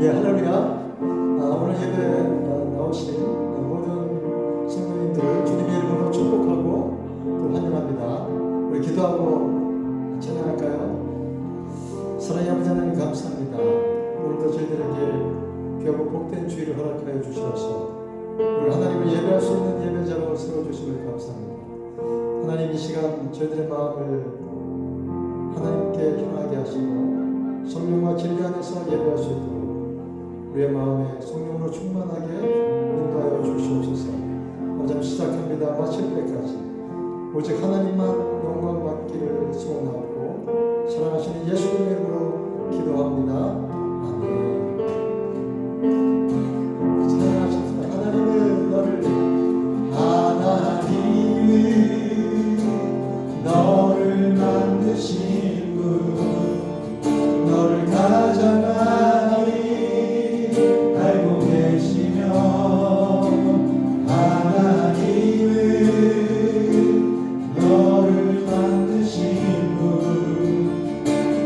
예, 할렐루야. 오늘 예배 나오신 모든 성도님들 주님의 이름으로 축복하고 또 환영합니다. 우리 기도하고 찬양할까요? 사랑의 아버지 하나님 감사합니다. 오늘도 저희들에게 귀하고 복된 주일을 허락하여 주시옵소서. 우리 하나님을 예배할 수 있는 예배자로 세워주심을 감사합니다. 하나님 이 시간 저희들의 마음을 하나님께 향하게 하시고 성령과 진리 안에서 예배할 수 있도록 우리의 마음에 성령으로 충만하게 인도하여 주시옵소서. 아버지 시작합니다. 마칠 때까지 오직 하나님만 영광 받기를 소원하고 사랑하시는 예수님의 이름으로 기도합니다. 아멘. 사랑하십니다. 하나님은 너를 만드신 분, 너를 가장 많이 알고 계시며, 하나님은 너를 만드신 분,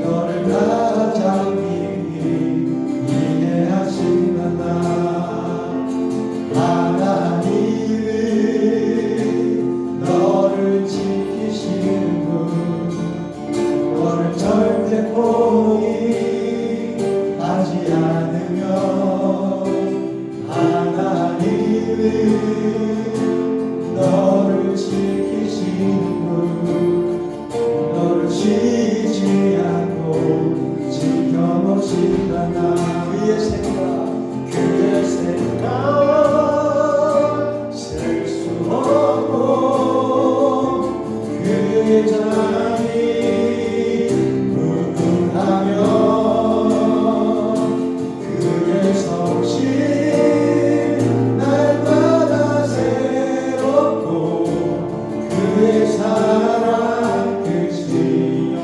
너를 가장 깊이 이해하시나다. 하나님은 너를 지키시는 분, 너를 절대 포기하지 않으며, 하나님은 너를 지키시는 분, 너를 쉬지 않고 지켜보시다나. 그의 생각 셀 수 없고 그의 자비 무궁하며 그의 성실 날마다 새롭고 그의 사랑 끝이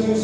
주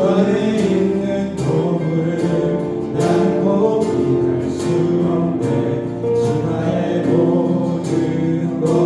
안에 모든 것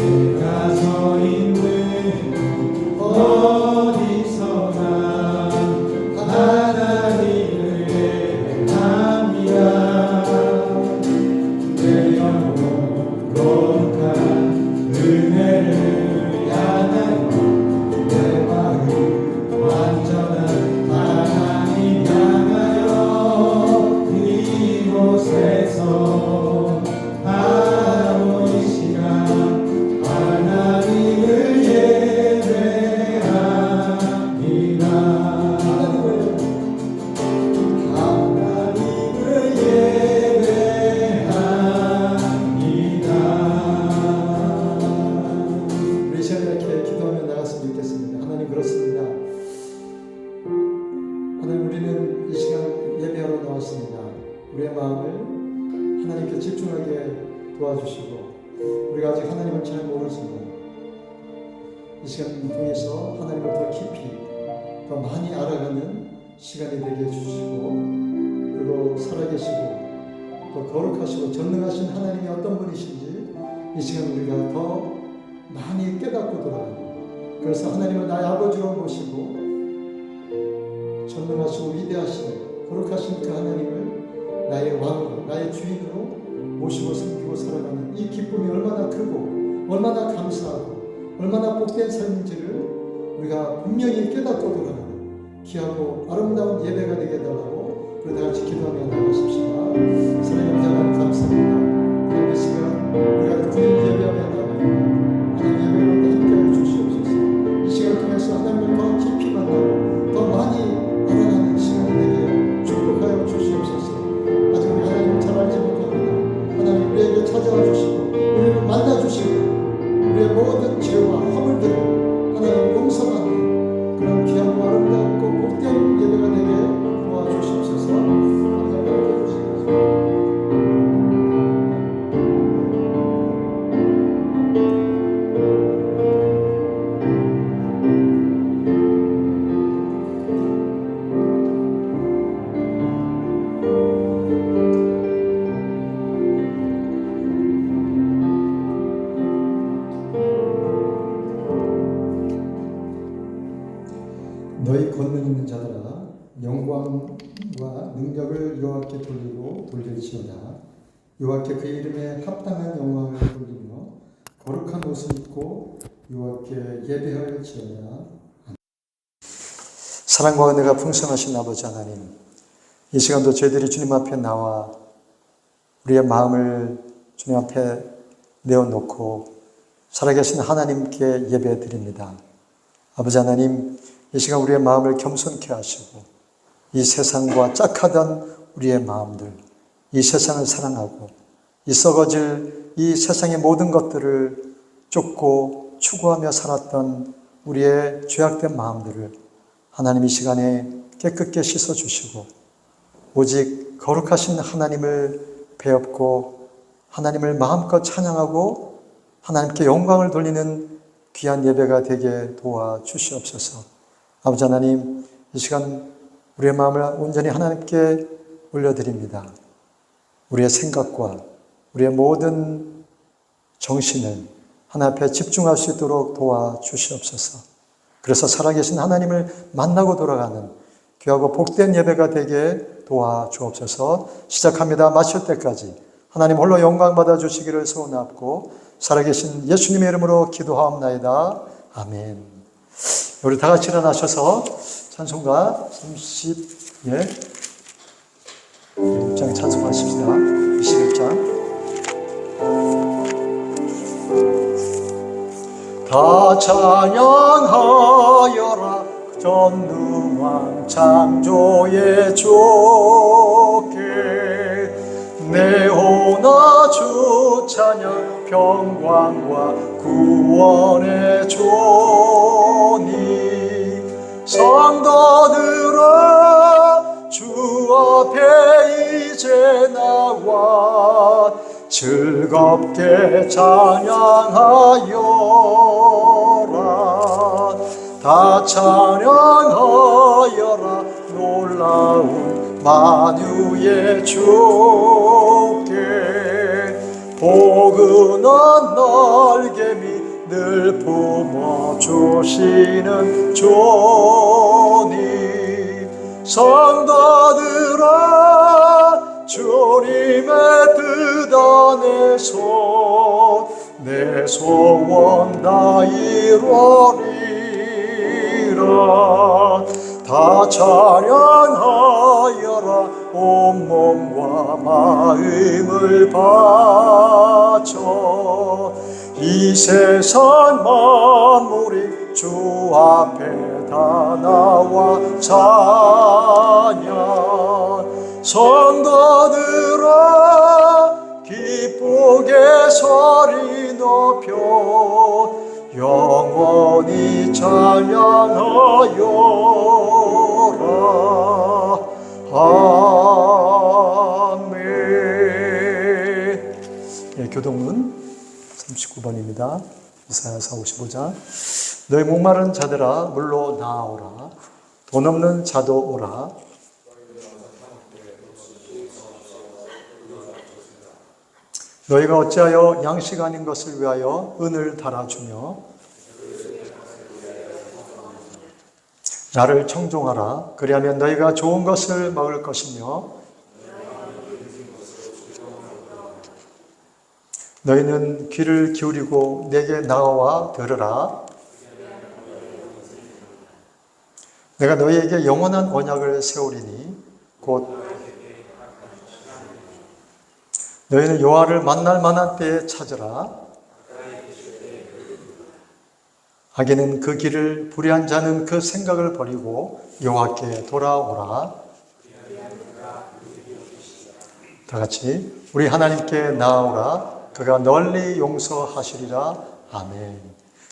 내가 서 있는 어디서나 하나님을 예배합니다. 내 영혼 거룩한 은혜를 향하여 내 마음 완전한 하나님 향하여 이곳에서 하루 이 시간 하나님을 예배합니다. 하나님을 예배합니다. 우리 시간 이렇게 기도하며 나갔으면 좋겠습니다. 하나님, 그렇습니다. 하나님, 우리는 이 시간 예배하러 나왔습니다. 우리의 마음을 하나님께 집중하게 도와주시고, 우리가 아직 하나님을 잘 모르지만 이 시간 통해서 하나님을 더 깊이 더 많이 알아가는 시간이 되게 해주시고, 그리고 살아계시고 또 거룩하시고 전능하신 하나님이 어떤 분이신지 이 시간 우리가 더 많이 깨닫고 돌아가는, 그래서 하나님을 나의 아버지로 모시고 전능하시고 위대하신 거룩하신 그 하나님을 나의 왕으로, 나의 주인으로 모시고 섬기고 살아가는 이 기쁨이 얼마나 크고 얼마나 감사하고 얼마나 복된 삶인지를 우리가 분명히 깨닫고 돌아가는 귀하고 아름다운 예배가 되게 해달라고 우리 다같이 기도하며 나가십시다. 사랑의 자가 감사합니다. 이 시간 우리가 주님 예배하며 나갑니다. 하나님 예배 가운데 함께하여 주시옵소서. 이 시간을 통해서 하나님을 더 깊이 만나고 더 많이 알아가는 시간이 되게 축복하여 주시옵소서. 아직 우리 하나님을 잘 알지 못합니다. 하나님 우리에게 찾아와 주시고 우리를 만나 주시고 우리의 모든 죄와 허물들을 하나님 용서받는 그런 귀하고 아름답고 복된 예배가 되게 도와주시옵소서. 하나님 함께 주시옵소서. 너희 권능 있는 자들아, 영광과 능력을 여호와께 돌리고 돌릴지어다. 여호와께 그 이름에 합당한 영광을 돌리며 거룩한 옷을 입고 여호와께 예배할지어다. 사랑과 은혜가 풍성하신 아버지 하나님, 이 시간도 저희들이 주님 앞에 나와 우리의 마음을 주님 앞에 내어놓고 살아계신 하나님께 예배드립니다. 아버지 하나님, 이 시간 우리의 마음을 겸손케 하시고 이 세상과 짝하던 우리의 마음들, 이 세상을 사랑하고 이 썩어질 이 세상의 모든 것들을 쫓고 추구하며 살았던 우리의 죄악된 마음들을 하나님 이 시간에 깨끗게 씻어주시고 오직 거룩하신 하나님을 배웠고 하나님을 마음껏 찬양하고 하나님께 영광을 돌리는 귀한 예배가 되게 도와주시옵소서. 아버지 하나님, 이 시간 우리의 마음을 온전히 하나님께 올려드립니다. 우리의 생각과 우리의 모든 정신을 하나님 앞에 집중할 수 있도록 도와주시옵소서. 그래서 살아계신 하나님을 만나고 돌아가는 귀하고 복된 예배가 되게 도와주옵소서. 시작합니다. 마칠 때까지 하나님 홀로 영광 받아주시기를 소원하고 살아계신 예수님의 이름으로 기도하옵나이다. 아멘. 우리 다 같이 일어나셔서 찬송가 21장 찬송하십시다. 21장. 다 찬양하여라 전능왕 창조의 주께 내오나 주 찬양 평강과 구원의 주니 성도들아 주 앞에 이제 나와 즐겁게 찬양하여라 다 찬양하여라 놀라운 만유의 주께 포근한 날개미 늘 품어주시는 주님. 성도들아 주님의 뜻 안에서 내 소원 다 이루리라. 다 찬양하여라. 온몸과 마음을 바쳐 이 세상 만물이 주 앞에 다 나와 찬양. 성도들아 기쁘게 소리 높여 영원히 찬양하여라. 아멘. 예, 교동문 39번입니다. 이사야서 55장. 너희 목마른 자들아 물로 나아오라. 돈 없는 자도 오라. 너희가 어찌하여 양식 아닌 것을 위하여 은을 달아주며 나를 청종하라. 그리하면 너희가 좋은 것을 먹을 것이며 너희는 귀를 기울이고 내게 나와 들으라. 내가 너희에게 영원한 언약을 세우리니 곧 너희는 여호와를 만날 만한 때에 찾으라. 악인은 그 길을, 불의한 자는 그 생각을 버리고 여호와께 돌아오라. 다 같이 우리 하나님께 나아오라. 그가 널리 용서하시리라. 아멘.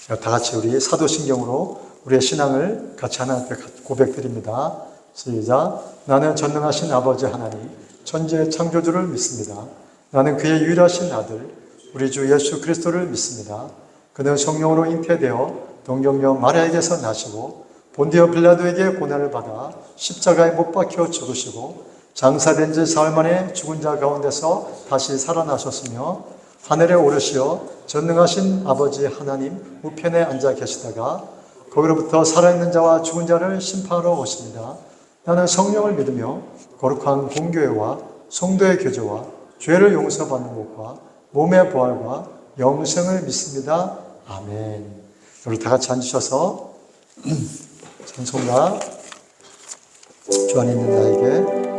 다 같이 우리 사도신경으로 우리의 신앙을 같이 하나님께 고백드립니다. 시작. 나는 전능하신 아버지 하나님, 천지의 창조주를 믿습니다. 나는 그의 유일하신 아들, 우리 주 예수 그리스도를 믿습니다. 그는 성령으로 잉태되어 동정녀 마리아에게서 나시고 본디오 빌라도에게 고난을 받아 십자가에 못 박혀 죽으시고 장사된 지 사흘 만에 죽은 자 가운데서 다시 살아나셨으며 하늘에 오르시어 전능하신 아버지 하나님 우편에 앉아 계시다가 거기로부터 살아있는 자와 죽은 자를 심판하러 오십니다. 나는 성령을 믿으며 거룩한 공교회와 성도의 교제와 죄를 용서받는 것과 몸의 부활과 영생을 믿습니다. 아멘. 우리 다 같이 앉으셔서 찬송가 주 안에 있는 나에게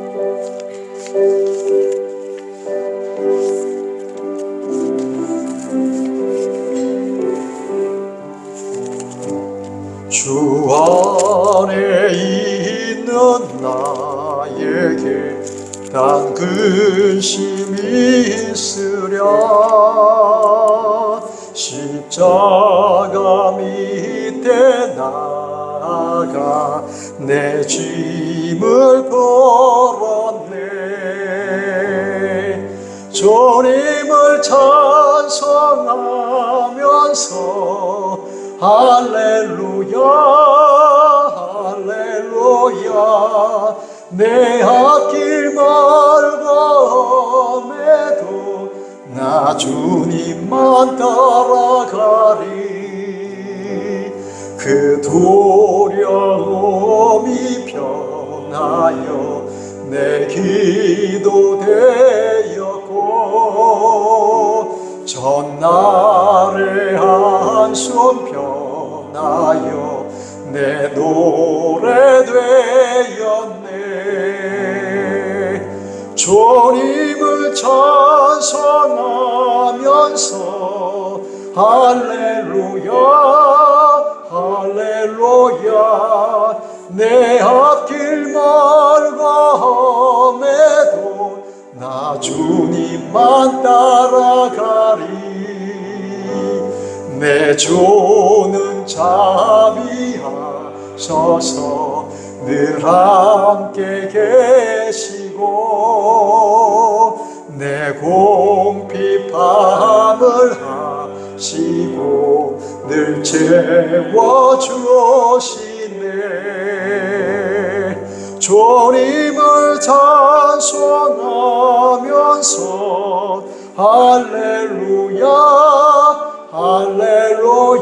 주 안에 있는 나에게 단 근심이 있으랴. 십자가 밑에 나가 내 짐을 걸었네. 주님을 찬송하면서 할렐루야 할렐루야. 내 앞길 멀고매도 나 주님만 따라가리. 그 두려움이 변하여 내 기도 되었고 전날의 한숨 변하여 내 노래 되었네. 주님을 찬송하면서 할렐루야 할렐루야. 내 앞길 멀고매도 나 주님만 따라가리. 내 주는 자비하셔서 늘 함께 계시고 내 공핍함을 하시고 늘 채워주시네. 주님을 찬송하면서 할렐루야 할렐루야.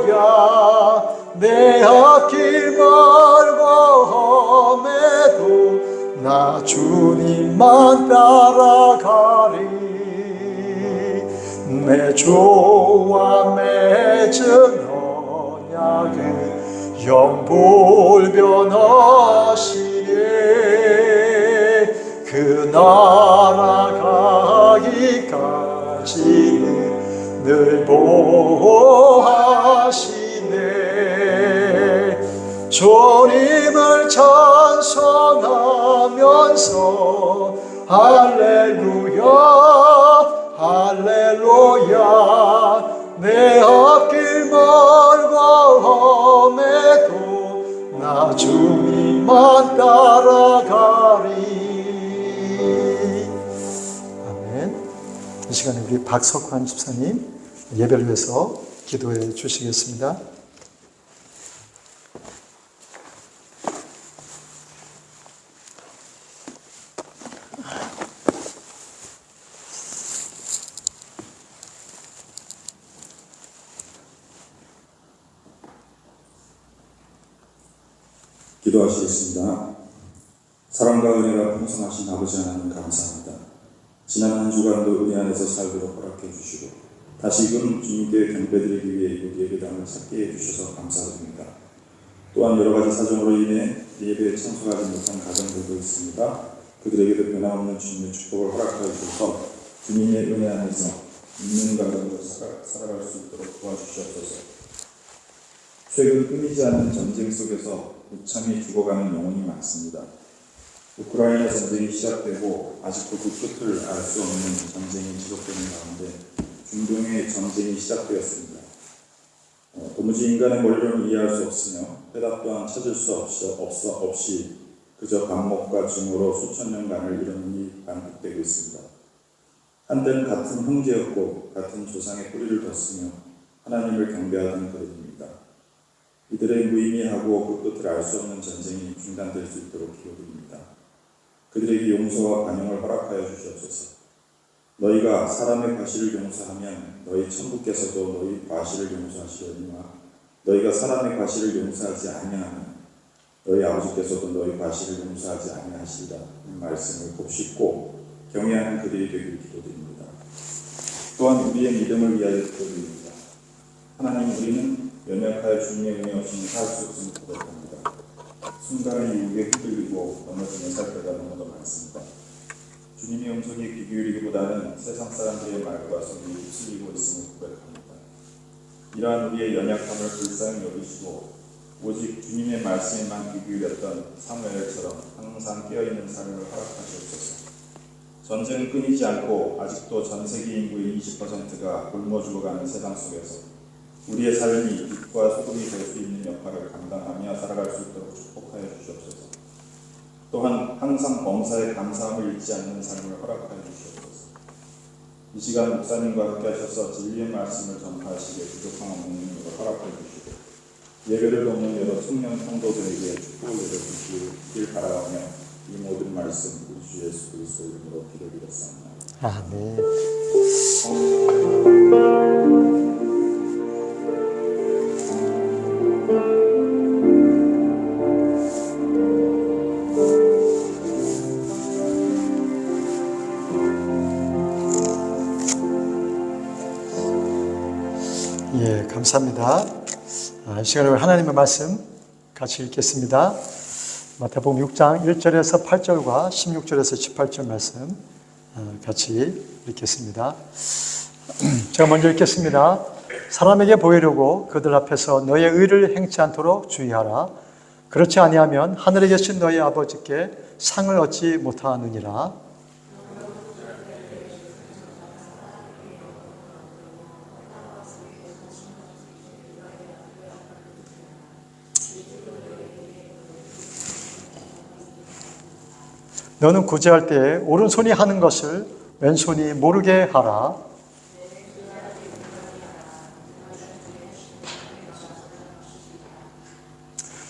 앞길 멀고 험해도 나 주님만 따라가리. 내 주와 맺은 언약은 영불변하시네. 그 나라 가기까지는 늘 보호하시네. 주님을 찬송하면서 할렐루야 할렐루야. 내 앞길 멀고 험해도 나 주님만 따라가리. 아멘. 이 시간에 우리 박석환 집사님 예배를 위해서 기도해 주시겠습니다. 기도하시겠습니다. 사랑과 은혜가 풍성하신 아버지 하나님 감사합니다. 지난 한 주간도 은혜 안에서 살도록 허락해 주시고 다시금 주님께 경배드리기 위해 이곳 예배당을 찾게 해주셔서 감사드립니다. 또한 여러 가지 사정으로 인해 예배에 참석하지 못한 가정들도 있습니다. 그들에게도 변함없는 주님의 축복을 허락하여 주셔서 주님의 은혜 안에서 있는 가정으로 살아갈 수 있도록 도와주시옵소서. 최근 끊이지 않는 전쟁 속에서 무참히 죽어가는 영혼이 많습니다. 우크라이나 전쟁이 시작되고 아직도 그 끝을 알 수 없는 전쟁이 지속되는 가운데 중동의 전쟁이 시작되었습니다. 도무지 인간의 머리로는 이해할 수 없으며 해답 또한 찾을 수 없이 그저 감목과 증오로 수천 년간을 이런 일이 반복되고 있습니다. 한때는 같은 형제였고 같은 조상의 뿌리를 뒀으며 하나님을 경배하던 그들입니다. 이들의 무의미하고 그 끝을 알 수 없는 전쟁이 중단될 수 있도록 기도드립니다. 그들에게 용서와 관용을 허락하여 주시옵소서. 너희가 사람의 과실을 용서하면 너희 천부께서도 너희 과실을 용서하시려니와 너희가 사람의 과실을 용서하지 아니하면 너희 아버지께서도 너희 과실을 용서하지 아니하시리라. 이 말씀을 곱씹고 경외하는 그들이 되길 기도드립니다. 또한 우리의 믿음을 위하여 기도드립니다. 하나님, 우리는 연약하여 주님의 은혜 없이는 살 수 없음을 고백합니다. 순간의 유혹에 흔들리고 넘어지는 살때가 너무도 많습니다. 주님의 음성에 귀 기울이기보다는 세상 사람들의 말과 소리에 휩쓸리고 있음을 고백합니다. 이러한 우리의 연약함을 불쌍히 여기시고 오직 주님의 말씀에만 귀 기울였던 사무엘처럼 항상 깨어있는 삶을 허락하시옵소서. 전쟁은 끊이지 않고 아직도 전 세계 인구의 20%가 굶어 죽어가는 세상 속에서 우리의 삶이 빛과 소금이 될 수 있는 역할을 감당하며 살아갈 수 있도록 축복하여 주시옵소서. 또한 항상 범사에 감사함을 잊지 않는 삶을 허락하여 주시옵소서. 이 시간 목사님과 함께 하셔서 진리의 말씀을 전파하시기에 부족함 없는 능력을 허락하여 주시고 예배를 돕는 여러 청년 성도들에게 축복을 내려주시길 바라며 이 모든 말씀 우리 주 예수 그리스도 이름으로 기도드렸습니다. 아멘. 예, 감사합니다. 이 시간에 하나님의 말씀 같이 읽겠습니다. 마태복음 6장 1절에서 8절과 16절에서 18절 말씀 같이 읽겠습니다. 제가 먼저 읽겠습니다. 사람에게 보이려고 그들 앞에서 너의 의를 행치 않도록 주의하라. 그렇지 아니하면 하늘에 계신 너희 아버지께 상을 얻지 못하느니라. 너는 구제할 때에 오른손이 하는 것을 왼손이 모르게 하라.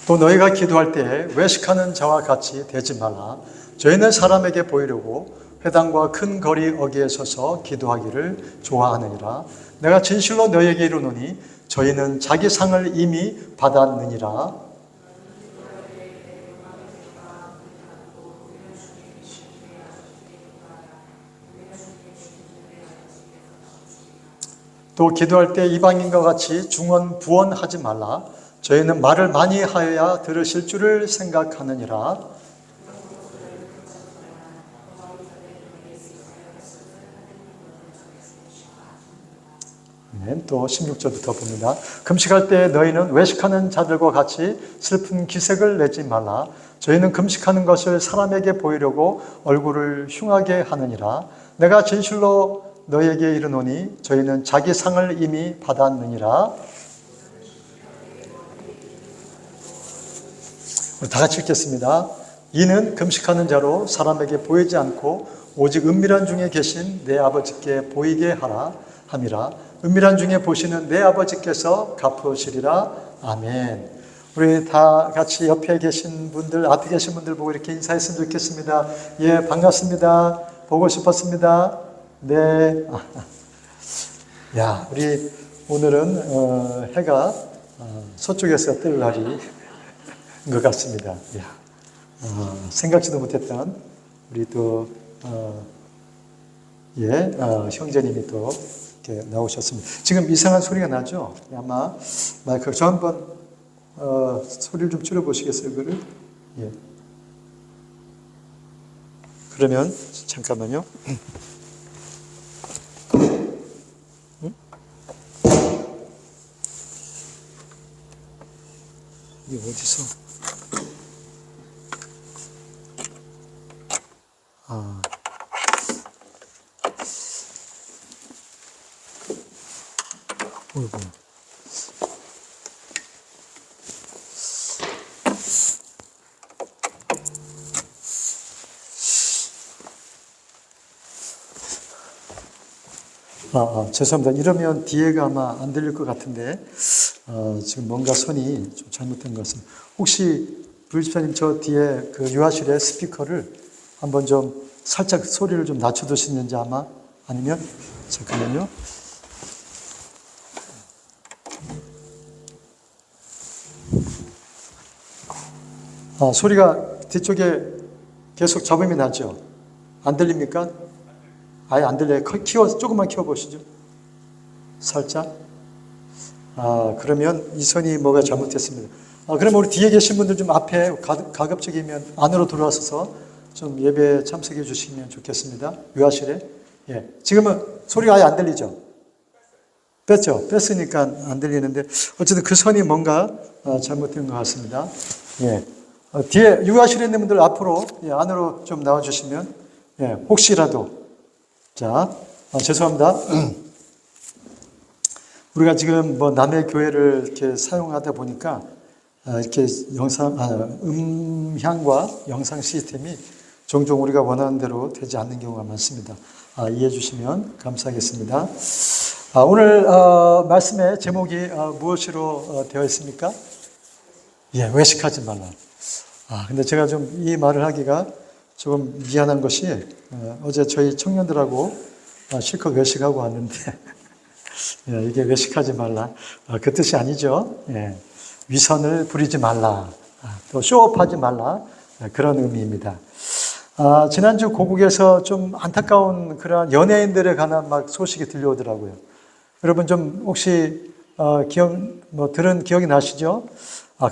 또 너희가 기도할 때에 외식하는 자와 같이 되지 말라. 저희는 사람에게 보이려고 회당과 큰 거리 어귀에 서서 기도하기를 좋아하느니라. 내가 진실로 너희에게 이르노니 저희는 자기 상을 이미 받았느니라. 또 기도할 때 이방인과 같이 중언 부언하지 말라. 저희는 말을 많이 하여야 들으실 줄을 생각하느니라. 또 16절부터 봅니다. 금식할 때 너희는 외식하는 자들과 같이 슬픈 기색을 내지 말라. 저희는 금식하는 것을 사람에게 보이려고 얼굴을 흉하게 하느니라. 내가 진실로 너희에게 이르노니 저희는 자기 상을 이미 받았느니라. 우리 다 같이 읽겠습니다. 이는 금식하는 자로 사람에게 보이지 않고 오직 은밀한 중에 계신 내 아버지께 보이게 하라 함이라. 은밀한 중에 보시는 내 아버지께서 갚으시리라. 아멘. 우리 다 같이 옆에 계신 분들, 앞에 계신 분들 보고 이렇게 인사했으면 좋겠습니다. 예, 반갑습니다. 보고 싶었습니다. 네. 야, 우리 오늘은 해가 서쪽에서 뜰 날이 것 같습니다. 야, 생각지도 못했던 우리 또 형제님이 또 이렇게 나오셨습니다. 지금 이상한 소리가 나죠? 아마 마이크 저 한번 소리를 좀 줄여 보시겠어요, 그거를? 예. 그러면 잠깐만요. 이게 어디서? 어이구. 죄송합니다. 이러면 뒤에가 아마 안 들릴 것 같은데, 지금 뭔가 선이 좀 잘못된 것 같습니다. 혹시 불집사님 저 뒤에 그 유아실에 스피커를 한번 좀 살짝 소리를 좀 낮춰두시는지 아마 아니면 잠깐만요. 소리가 뒤쪽에 계속 잡음이 나죠? 안 들립니까? 아예 안 들려요. 조금만 키워보시죠. 살짝. 그러면 이 선이 뭐가 잘못됐습니다. 그럼 우리 뒤에 계신 분들 좀 앞에 가급적이면 안으로 들어와서 좀 예배에 참석해 주시면 좋겠습니다. 유아실에. 예. 지금은 소리가 아예 안 들리죠? 뺐죠? 뺐으니까 안 들리는데, 어쨌든 그 선이 뭔가 잘못된 것 같습니다. 예. 뒤에 유아실에 있는 분들 앞으로, 안으로 좀 나와주시면, 혹시라도. 자, 죄송합니다. 우리가 지금 뭐 남의 교회를 이렇게 사용하다 보니까 이렇게 음향과 영상 시스템이 종종 우리가 원하는 대로 되지 않는 경우가 많습니다. 이해해 주시면 감사하겠습니다. 오늘 말씀의 제목이 무엇으로 되어 있습니까? 예, 외식하지 말라. 근데 제가 좀 이 말을 하기가 조금 미안한 것이 어제 저희 청년들하고 실컷 외식하고 왔는데 이게 외식하지 말라. 그 뜻이 아니죠. 예, 위선을 부리지 말라. 또 쇼업하지 말라. 그런 의미입니다. 지난주 고국에서 좀 안타까운 그런 연예인들에 관한 막 소식이 들려오더라고요. 여러분 좀 혹시 들은 기억이 나시죠?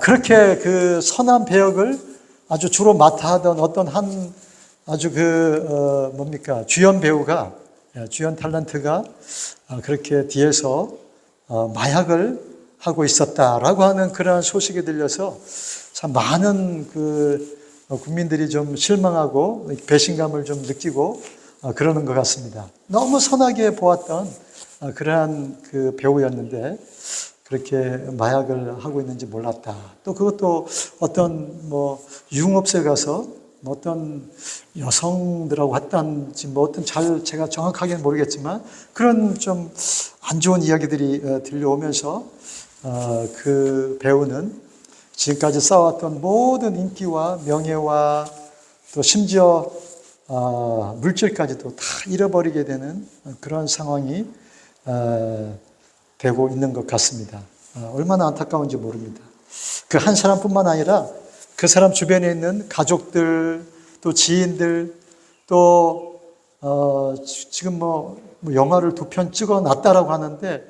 그렇게 그 선한 배역을 아주 주로 맡아 하던 어떤 한 아주 주연 배우가, 주연 탤런트가 그렇게 뒤에서 마약을 하고 있었다라고 하는 그러한 소식이 들려서 참 많은 국민들이 좀 실망하고 배신감을 좀 느끼고 그러는 것 같습니다. 너무 선하게 보았던 그러한 그 배우였는데 그렇게 마약을 하고 있는지 몰랐다. 또 그것도 어떤 유흥업소에 가서 어떤 여성들하고 왔던지 어떤 제가 정확하게는 모르겠지만 그런 좀 안 좋은 이야기들이 들려오면서 그 배우는 지금까지 쌓아왔던 모든 인기와 명예와 또 심지어 물질까지도 다 잃어버리게 되는 그런 상황이 되고 있는 것 같습니다. 얼마나 안타까운지 모릅니다. 그 한 사람뿐만 아니라 그 사람 주변에 있는 가족들, 또 지인들, 또 지금 뭐 영화를 2편 찍어 놨다라고 하는데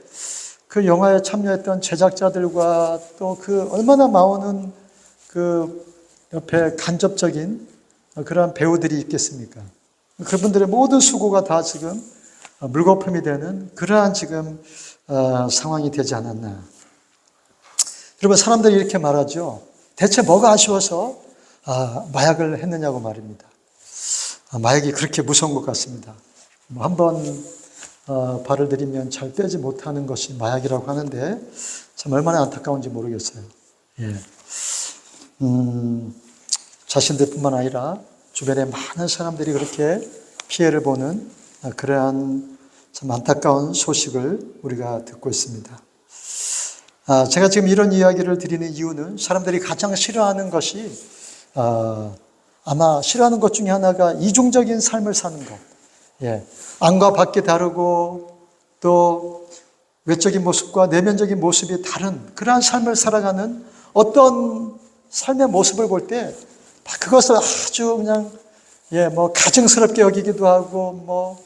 그 영화에 참여했던 제작자들과 또 그 얼마나 많은 그 옆에 간접적인 그러한 배우들이 있겠습니까? 그분들의 모든 수고가 다 지금 물거품이 되는 그러한 지금 상황이 되지 않았나. 여러분, 사람들이 이렇게 말하죠. 대체 뭐가 아쉬워서 마약을 했느냐고 말입니다. 마약이 그렇게 무서운 것 같습니다. 한번 발을 들이면 잘 빼지 못하는 것이 마약이라고 하는데 참 얼마나 안타까운지 모르겠어요. 예. 자신들뿐만 아니라 주변에 많은 사람들이 그렇게 피해를 보는 그러한 참 안타까운 소식을 우리가 듣고 있습니다. 제가 지금 이런 이야기를 드리는 이유는 사람들이 가장 싫어하는 것이 아마 싫어하는 것 중에 하나가 이중적인 삶을 사는 것. 예. 안과 밖이 다르고 또 외적인 모습과 내면적인 모습이 다른 그러한 삶을 살아가는 어떤 삶의 모습을 볼 때 그것을 아주 그냥 뭐 가증스럽게 여기기도 하고 뭐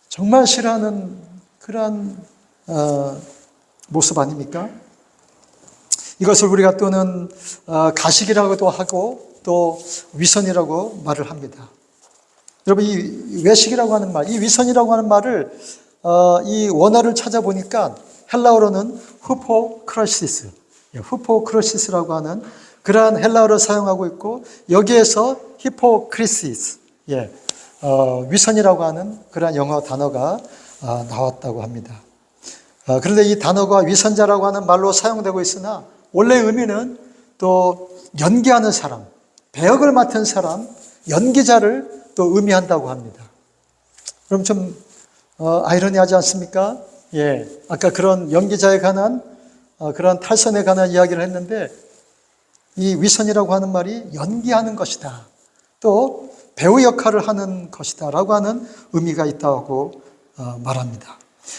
정말 싫어하는 그러한 모습 아닙니까? 이것을 우리가 또는 가식이라고도 하고 또 위선이라고 말을 합니다. 여러분, 이 외식이라고 하는 말, 이 위선이라고 하는 말을 이 원어를 찾아보니까 헬라어로는 후포크라시스, 후포크라시스라고 하는 그러한 헬라어를 사용하고 있고 여기에서 히포크리시스, 위선이라고 하는 그러한 영어 단어가 나왔다고 합니다. 그런데 이 단어가 위선자라고 하는 말로 사용되고 있으나 원래 의미는 또 연기하는 사람, 배역을 맡은 사람, 연기자를 또 의미한다고 합니다. 그럼 좀 아이러니하지 않습니까? 예, 아까 그런 연기자에 관한 그런 탈선에 관한 이야기를 했는데 이 위선이라고 하는 말이 연기하는 것이다. 또 배우 역할을 하는 것이다 라고 하는 의미가 있다고 말합니다.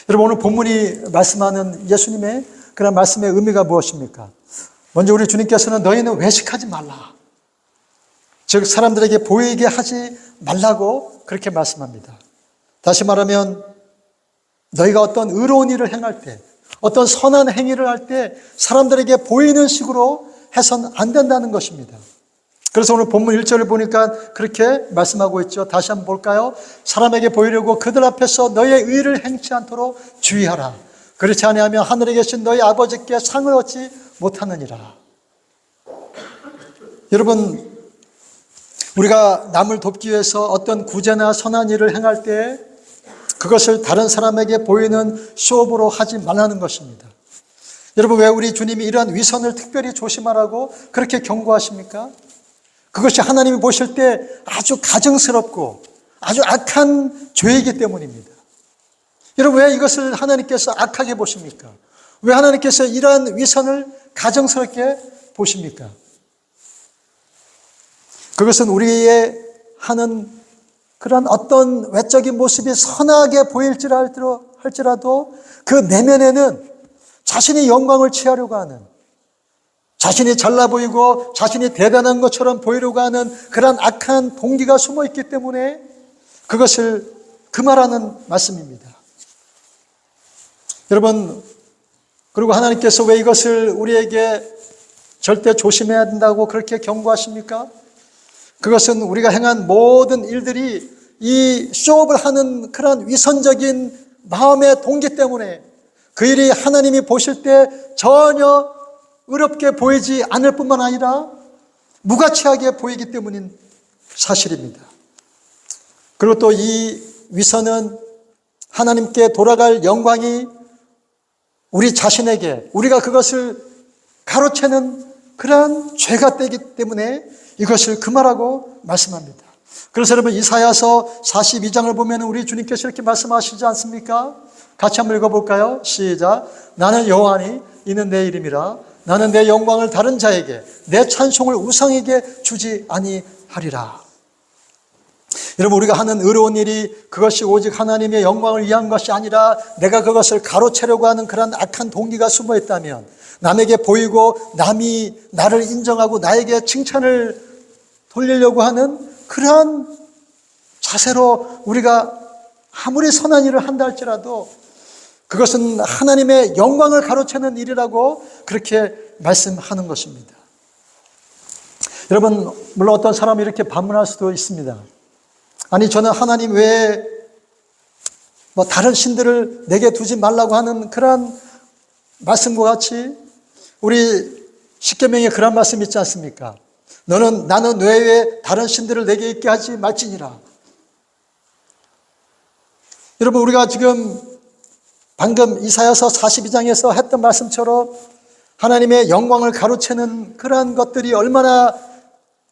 여러분, 오늘 본문이 말씀하는 예수님의 그런 말씀의 의미가 무엇입니까? 먼저 우리 주님께서는 너희는 외식하지 말라. 즉 사람들에게 보이게 하지 말라고 그렇게 말씀합니다. 다시 말하면 너희가 어떤 의로운 일을 행할 때, 어떤 선한 행위를 할 때 사람들에게 보이는 식으로 해서는 안 된다는 것입니다. 그래서 오늘 본문 1절을 보니까 그렇게 말씀하고 있죠. 다시 한번 볼까요? 사람에게 보이려고 그들 앞에서 너희의 의를 행치 않도록 주의하라. 그렇지 아니하면 하늘에 계신 너희 아버지께 상을 얻지 못하느니라. 여러분, 우리가 남을 돕기 위해서 어떤 구제나 선한 일을 행할 때 그것을 다른 사람에게 보이는 쇼업으로 하지 말라는 것입니다. 여러분, 왜 우리 주님이 이러한 위선을 특별히 조심하라고 그렇게 경고하십니까? 그것이 하나님이 보실 때 아주 가증스럽고 아주 악한 죄이기 때문입니다. 여러분, 왜 이것을 하나님께서 악하게 보십니까? 왜 하나님께서 이러한 위선을 가증스럽게 보십니까? 그것은 우리의 하는 그런 어떤 외적인 모습이 선하게 보일지라도 그 내면에는 자신이 영광을 취하려고 하는, 자신이 잘나 보이고 자신이 대단한 것처럼 보이려고 하는 그런 악한 동기가 숨어 있기 때문에 그것을 금하라는 말씀입니다. 여러분, 그리고 하나님께서 왜 이것을 우리에게 절대 조심해야 된다고 그렇게 경고하십니까? 그것은 우리가 행한 모든 일들이 이 쇼업을 하는 그런 위선적인 마음의 동기 때문에 그 일이 하나님이 보실 때 전혀 의롭게 보이지 않을 뿐만 아니라 무가치하게 보이기 때문인 사실입니다. 그리고 또 이 위선은 하나님께 돌아갈 영광이 우리 자신에게 우리가 그것을 가로채는 그러한 죄가 되기 때문에 이것을 금하라고 말씀합니다. 그래서 여러분, 이사야서 42장을 보면 우리 주님께서 이렇게 말씀하시지 않습니까? 같이 한번 읽어볼까요? 시작. 나는 여호와니 이는 내 이름이라. 나는 내 영광을 다른 자에게, 내 찬송을 우상에게 주지 아니하리라. 여러분, 우리가 하는 의로운 일이 그것이 오직 하나님의 영광을 위한 것이 아니라 내가 그것을 가로채려고 하는 그런 악한 동기가 숨어 있다면, 남에게 보이고 남이 나를 인정하고 나에게 칭찬을 돌리려고 하는 그러한 자세로 우리가 아무리 선한 일을 한다 할지라도 그것은 하나님의 영광을 가로채는 일이라고 그렇게 말씀하는 것입니다. 여러분, 물론 어떤 사람이 이렇게 반문할 수도 있습니다. 아니, 저는 하나님 외에 다른 신들을 내게 두지 말라고 하는 그런 말씀과 같이 우리 십계명에 그런 말씀 있지 않습니까? 나는 외에 다른 신들을 내게 있게 하지 말지니라. 여러분, 우리가 지금 방금 이사야서 42장에서 했던 말씀처럼 하나님의 영광을 가로채는 그러한 것들이 얼마나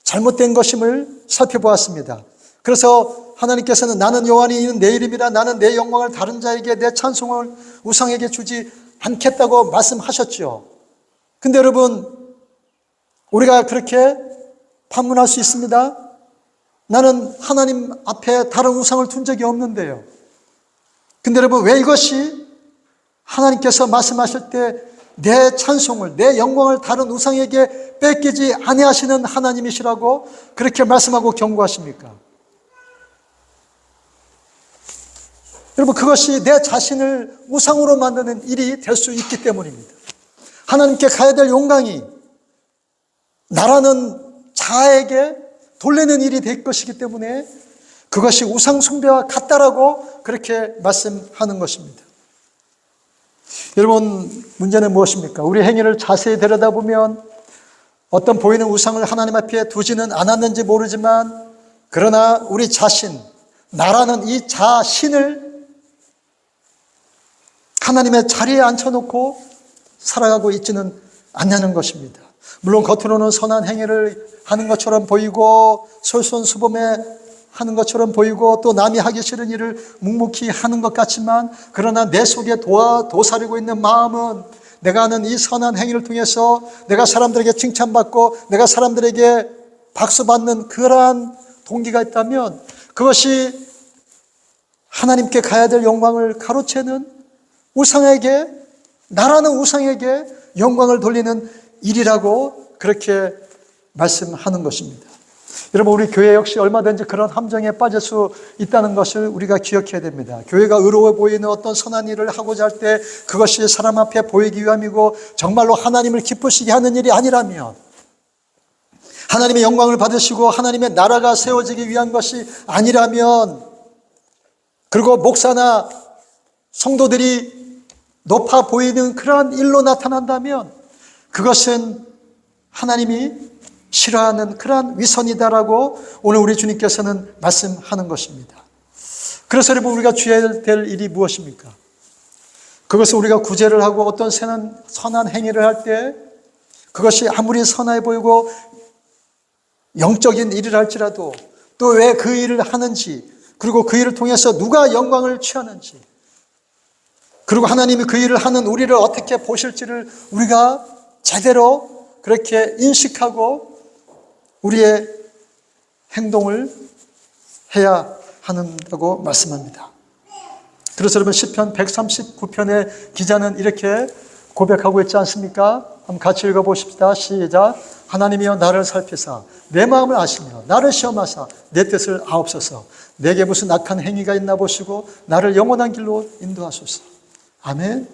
잘못된 것임을 살펴보았습니다. 그래서 하나님께서는 나는 여호와니 이는 내 이름이라 나는 내 영광을 다른 자에게 내 찬송을 우상에게 주지 않겠다고 말씀하셨죠. 근데 여러분, 우리가 그렇게 판문할 수 있습니다. 나는 하나님 앞에 다른 우상을 둔 적이 없는데요. 근데 여러분, 왜 이것이 하나님께서 말씀하실 때 내 찬송을, 내 영광을 다른 우상에게 뺏기지 아니하시는 하나님이시라고 그렇게 말씀하고 경고하십니까? 여러분, 그것이 내 자신을 우상으로 만드는 일이 될 수 있기 때문입니다. 하나님께 가야 될 영광이 나라는 자에게 돌리는 일이 될 것이기 때문에 그것이 우상 숭배와 같다라고 그렇게 말씀하는 것입니다. 여러분, 문제는 무엇입니까? 우리 행위를 자세히 들여다보면 어떤 보이는 우상을 하나님 앞에 두지는 않았는지 모르지만 그러나 우리 자신, 나라는 이 자신을 하나님의 자리에 앉혀놓고 살아가고 있지는 않냐는 것입니다. 물론 겉으로는 선한 행위를 하는 것처럼 보이고 솔선수범해 하는 것처럼 보이고 또 남이 하기 싫은 일을 묵묵히 하는 것 같지만 그러나 내 속에 도사리고 있는 마음은 내가 하는 이 선한 행위를 통해서 내가 사람들에게 칭찬받고 내가 사람들에게 박수받는 그러한 동기가 있다면 그것이 하나님께 가야 될 영광을 가로채는 우상에게, 나라는 우상에게 영광을 돌리는 일이라고 그렇게 말씀하는 것입니다. 여러분, 우리 교회 역시 얼마든지 그런 함정에 빠질 수 있다는 것을 우리가 기억해야 됩니다. 교회가 의로워 보이는 어떤 선한 일을 하고자 할 때 그것이 사람 앞에 보이기 위함이고 정말로 하나님을 기쁘시게 하는 일이 아니라면, 하나님의 영광을 받으시고 하나님의 나라가 세워지기 위한 것이 아니라면, 그리고 목사나 성도들이 높아 보이는 그러한 일로 나타난다면 그것은 하나님이 싫어하는 그러한 위선이다라고 오늘 우리 주님께서는 말씀하는 것입니다. 그래서 여러분, 우리가 주의해야 될 일이 무엇입니까? 그것은 우리가 구제를 하고 어떤 선한 행위를 할 때 그것이 아무리 선해 보이고 영적인 일을 할지라도 또 왜 그 일을 하는지, 그리고 그 일을 통해서 누가 영광을 취하는지, 그리고 하나님이 그 일을 하는 우리를 어떻게 보실지를 우리가 제대로 그렇게 인식하고 우리의 행동을 해야 한다고 말씀합니다. 그래서 여러분, 시편 139편의 기자는 이렇게 고백하고 있지 않습니까? 한번 같이 읽어보십시다. 시작. 하나님이여 나를 살피사 내 마음을 아시며 나를 시험하사 내 뜻을 아옵소서. 내게 무슨 악한 행위가 있나 보시고 나를 영원한 길로 인도하소서. 아멘.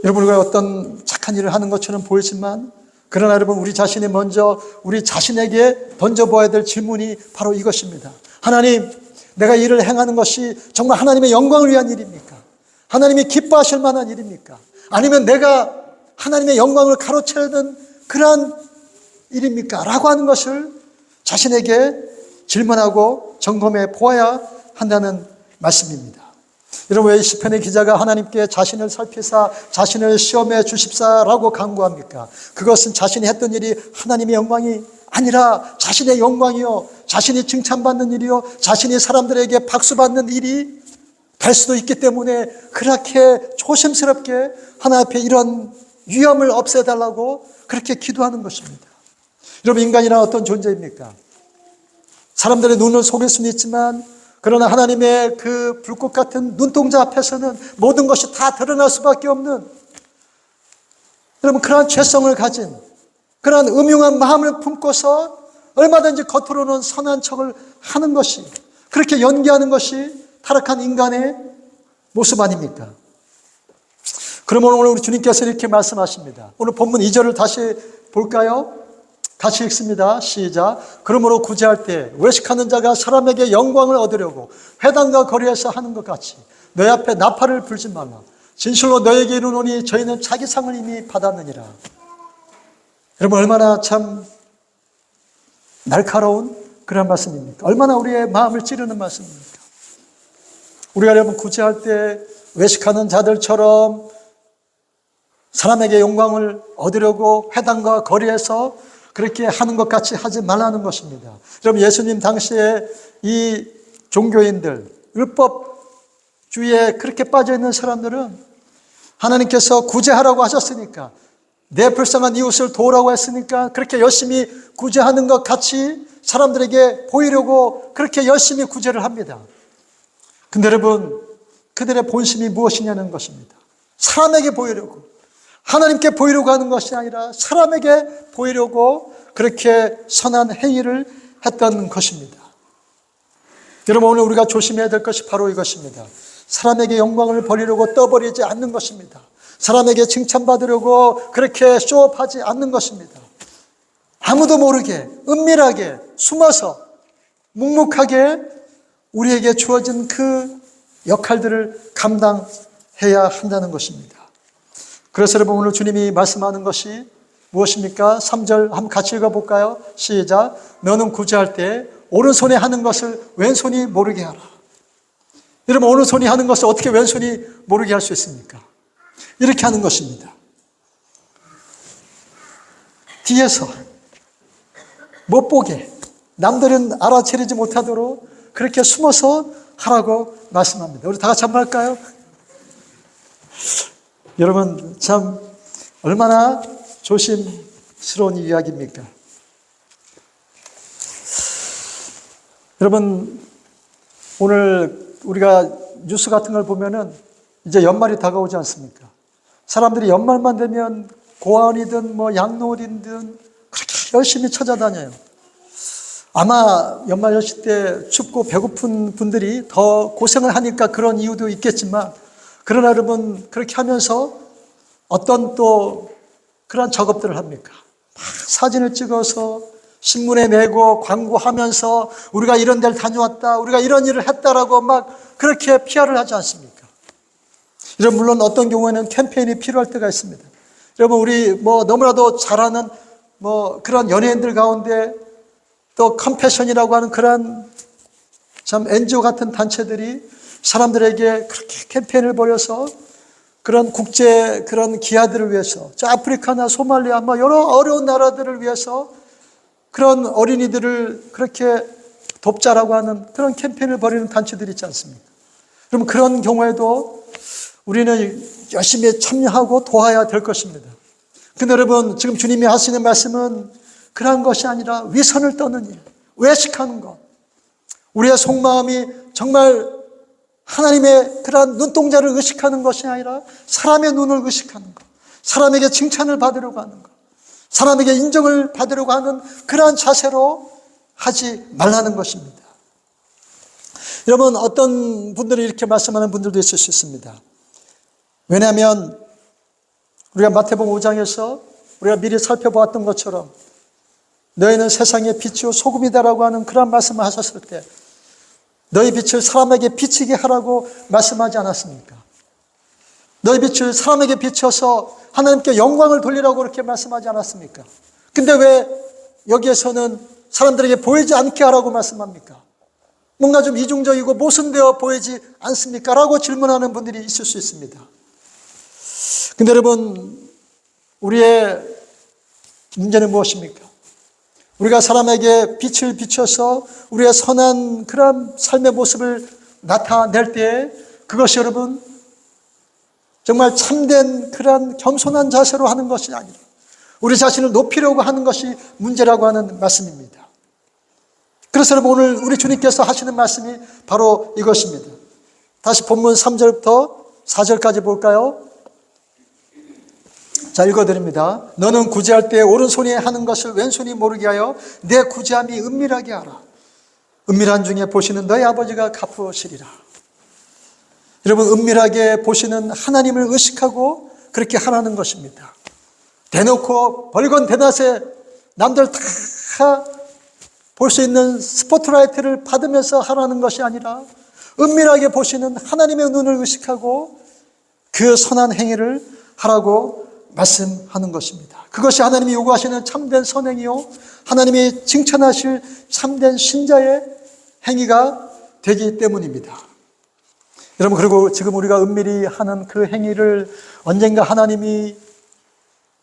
여러분, 우리가 어떤 착한 일을 하는 것처럼 보이지만 그러나 여러분, 우리 자신이 먼저 우리 자신에게 던져보아야 될 질문이 바로 이것입니다. 하나님, 내가 일을 행하는 것이 정말 하나님의 영광을 위한 일입니까? 하나님이 기뻐하실 만한 일입니까? 아니면 내가 하나님의 영광을 가로채는 그러한 일입니까? 라고 하는 것을 자신에게 질문하고 점검해 보아야 한다는 말씀입니다. 여러분, 왜 시편의 기자가 하나님께 자신을 살피사 자신을 시험해 주십사라고 간구합니까? 그것은 자신이 했던 일이 하나님의 영광이 아니라 자신의 영광이요, 자신이 칭찬받는 일이요, 자신이 사람들에게 박수받는 일이 될 수도 있기 때문에 그렇게 조심스럽게 하나님 앞에 이런 위험을 없애달라고 그렇게 기도하는 것입니다. 여러분, 인간이란 어떤 존재입니까? 사람들의 눈을 속일 수는 있지만 그러나 하나님의 그 불꽃 같은 눈동자 앞에서는 모든 것이 다 드러날 수밖에 없는, 여러분, 그러한 죄성을 가진 그러한 음흉한 마음을 품고서 얼마든지 겉으로는 선한 척을 하는 것이, 그렇게 연기하는 것이 타락한 인간의 모습 아닙니까? 그러면 오늘 우리 주님께서 이렇게 말씀하십니다. 오늘 본문 2절을 다시 볼까요? 같이 읽습니다. 시작. 그러므로 구제할 때 외식하는 자가 사람에게 영광을 얻으려고 회당과 거리에서 하는 것 같이 너희 앞에 나팔을 불지 말라. 진실로 너에게 이르노니 저희는 자기 상을 이미 받았느니라. 여러분, 얼마나 참 날카로운 그런 말씀입니까? 얼마나 우리의 마음을 찌르는 말씀입니까? 우리가 여러분 구제할 때 외식하는 자들처럼 사람에게 영광을 얻으려고 회당과 거리에서 그렇게 하는 것 같이 하지 말라는 것입니다. 여러분, 예수님 당시에 이 종교인들, 율법주의에 그렇게 빠져있는 사람들은 하나님께서 구제하라고 하셨으니까, 내 불쌍한 이웃을 도우라고 했으니까 그렇게 열심히 구제하는 것 같이 사람들에게 보이려고 그렇게 열심히 구제를 합니다. 근데 여러분, 그들의 본심이 무엇이냐는 것입니다. 사람에게 보이려고, 하나님께 보이려고 하는 것이 아니라 사람에게 보이려고 그렇게 선한 행위를 했던 것입니다. 여러분, 오늘 우리가 조심해야 될 것이 바로 이것입니다. 사람에게 영광을 버리려고 떠버리지 않는 것입니다. 사람에게 칭찬받으려고 그렇게 쇼업하지 않는 것입니다. 아무도 모르게 은밀하게 숨어서 묵묵하게 우리에게 주어진 그 역할들을 감당해야 한다는 것입니다. 그래서 여러분, 오늘 주님이 말씀하는 것이 무엇입니까? 3절 한번 같이 읽어볼까요? 시작. 너는 구제할 때 오른손에 하는 것을 왼손이 모르게 하라. 여러분, 오른손이 하는 것을 어떻게 왼손이 모르게 할 수 있습니까? 이렇게 하는 것입니다. 뒤에서 못 보게, 남들은 알아채리지 못하도록 그렇게 숨어서 하라고 말씀합니다. 우리 다 같이 한번 할까요? 여러분, 참 얼마나 조심스러운 이야기입니까? 여러분, 오늘 우리가 뉴스 같은 걸 보면은 이제 연말이 다가오지 않습니까? 사람들이 연말만 되면 고아원이든 뭐 양로원이든 그렇게 열심히 찾아다녀요. 아마 연말 연시 때 춥고 배고픈 분들이 더 고생을 하니까 그런 이유도 있겠지만, 그러나 여러분, 그렇게 하면서 어떤 또 그런 작업들을 합니까? 막 사진을 찍어서 신문에 내고 광고하면서 우리가 이런 데를 다녀왔다, 우리가 이런 일을 했다라고 막 그렇게 PR을 하지 않습니까? 이런, 물론 어떤 경우에는 캠페인이 필요할 때가 있습니다. 여러분, 우리 뭐 너무나도 잘하는 뭐 그런 연예인들 가운데 또 컴패션이라고 하는 그런 참 NGO 같은 단체들이 사람들에게 그렇게 캠페인을 벌여서 그런 국제 그런 기아들을 위해서, 저 아프리카나 소말리아 뭐 여러 어려운 나라들을 위해서 그런 어린이들을 그렇게 돕자라고 하는 그런 캠페인을 벌이는 단체들이 있지 않습니까? 그럼 그런 경우에도 우리는 열심히 참여하고 도와야 될 것입니다. 근데 여러분, 지금 주님이 하시는 말씀은 그러한 것이 아니라 위선을 떠는 일, 외식하는 것, 우리의 속마음이 정말 하나님의 그러한 눈동자를 의식하는 것이 아니라 사람의 눈을 의식하는 것, 사람에게 칭찬을 받으려고 하는 것, 사람에게 인정을 받으려고 하는 그러한 자세로 하지 말라는 것입니다. 여러분, 어떤 분들이 이렇게 말씀하는 분들도 있을 수 있습니다. 왜냐하면 우리가 마태복음 5장에서 우리가 미리 살펴보았던 것처럼 너희는 세상의 빛이요 소금이다라고 하는 그런 말씀을 하셨을 때 너희 빛을 사람에게 비치게 하라고 말씀하지 않았습니까? 너희 빛을 사람에게 비춰서 하나님께 영광을 돌리라고 그렇게 말씀하지 않았습니까? 근데 왜 여기에서는 사람들에게 보이지 않게 하라고 말씀합니까? 뭔가 좀 이중적이고 모순되어 보이지 않습니까? 라고 질문하는 분들이 있을 수 있습니다. 근데 여러분, 우리의 문제는 무엇입니까? 우리가 사람에게 빛을 비춰서 우리의 선한 그런 삶의 모습을 나타낼 때 그것이 여러분 정말 참된 그런 겸손한 자세로 하는 것이 아니라 우리 자신을 높이려고 하는 것이 문제라고 하는 말씀입니다. 그래서 여러분, 오늘 우리 주님께서 하시는 말씀이 바로 이것입니다. 다시 본문 3절부터 4절까지 볼까요? 자, 읽어드립니다. 너는 구제할 때 오른손이 하는 것을 왼손이 모르게 하여 내 구제함이 은밀하게 하라. 은밀한 중에 보시는 너희 아버지가 갚으시리라. 여러분, 은밀하게 보시는 하나님을 의식하고 그렇게 하라는 것입니다. 대놓고 벌건 대낮에 남들 다 볼 수 있는 스포트라이트를 받으면서 하라는 것이 아니라 은밀하게 보시는 하나님의 눈을 의식하고 그 선한 행위를 하라고 말씀하는 것입니다. 그것이 하나님이 요구하시는 참된 선행이요, 하나님이 칭찬하실 참된 신자의 행위가 되기 때문입니다. 여러분, 그리고 지금 우리가 은밀히 하는 그 행위를 언젠가 하나님이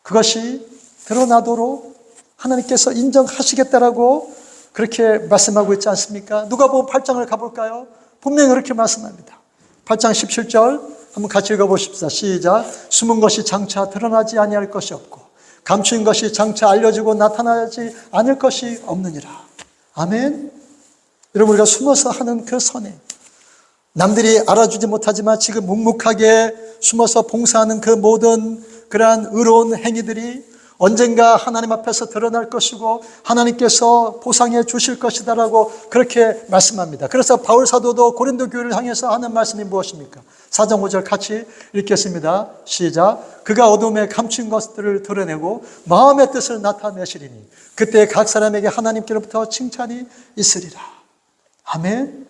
그것이 드러나도록 하나님께서 인정하시겠다라고 그렇게 말씀하고 있지 않습니까? 누가복음 8장을 가볼까요? 분명히 그렇게 말씀합니다. 8장 17절 한번 같이 읽어보십시다. 시작. 숨은 것이 장차 드러나지 아니할 것이 없고 감추인 것이 장차 알려지고 나타나지 않을 것이 없느니라. 아멘. 여러분, 우리가 숨어서 하는 그 선행, 남들이 알아주지 못하지만 지금 묵묵하게 숨어서 봉사하는 그 모든 그러한 의로운 행위들이 언젠가 하나님 앞에서 드러날 것이고 하나님께서 보상해 주실 것이다라고 그렇게 말씀합니다. 그래서 바울 사도도 고린도 교회를 향해서 하는 말씀이 무엇입니까? 4장 5절 같이 읽겠습니다. 시작. 그가 어둠에 감춘 것들을 드러내고 마음의 뜻을 나타내시리니 그때 각 사람에게 하나님께로부터 칭찬이 있으리라. 아멘.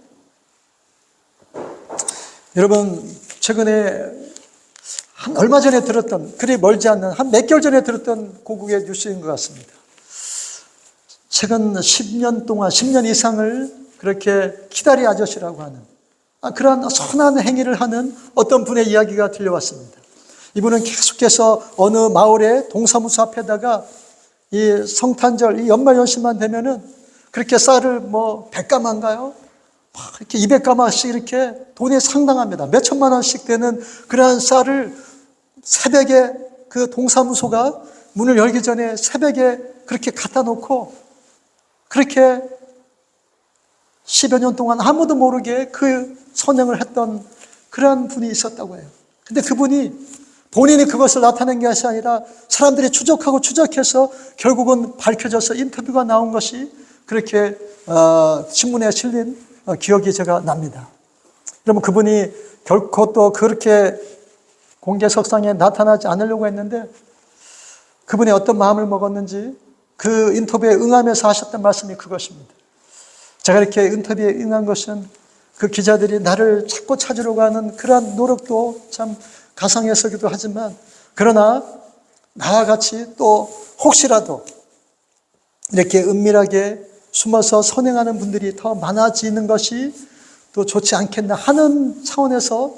여러분, 최근에 얼마 전에 들었던, 그리 멀지 않는 한 몇 개월 전에 들었던 고국의 뉴스인 것 같습니다. 최근 10년 동안, 10년 이상을 그렇게 기다리 아저씨라고 하는 그러한 선한 행위를 하는 어떤 분의 이야기가 들려왔습니다. 이분은 계속해서 어느 마을의 동사무소 앞에다가 이 성탄절, 이 연말연시만 되면은 그렇게 쌀을 100가마인가요? 이렇게 200가마씩 이렇게 돈이 상당합니다. 몇 천만 원씩 되는 그러한 쌀을 새벽에 그 동사무소가 문을 열기 전에 새벽에 그렇게 갖다 놓고 그렇게 10여 년 동안 아무도 모르게 그 선행을 했던 그러한 분이 있었다고 해요. 근데 그분이 본인이 그것을 나타낸 것이 아니라 사람들이 추적하고 추적해서 결국은 밝혀져서 인터뷰가 나온 것이 그렇게 신문에 실린 기억이 제가 납니다. 여러분, 그분이 결코 또 그렇게 공개석상에 나타나지 않으려고 했는데 그분이 어떤 마음을 먹었는지 그 인터뷰에 응하면서 하셨던 말씀이 그것입니다. 제가 이렇게 인터뷰에 응한 것은 그 기자들이 나를 찾고 찾으려고 하는 그러한 노력도 참 가상해서기도 하지만, 그러나 나와 같이 또 혹시라도 이렇게 은밀하게 숨어서 선행하는 분들이 더 많아지는 것이 또 좋지 않겠나 하는 차원에서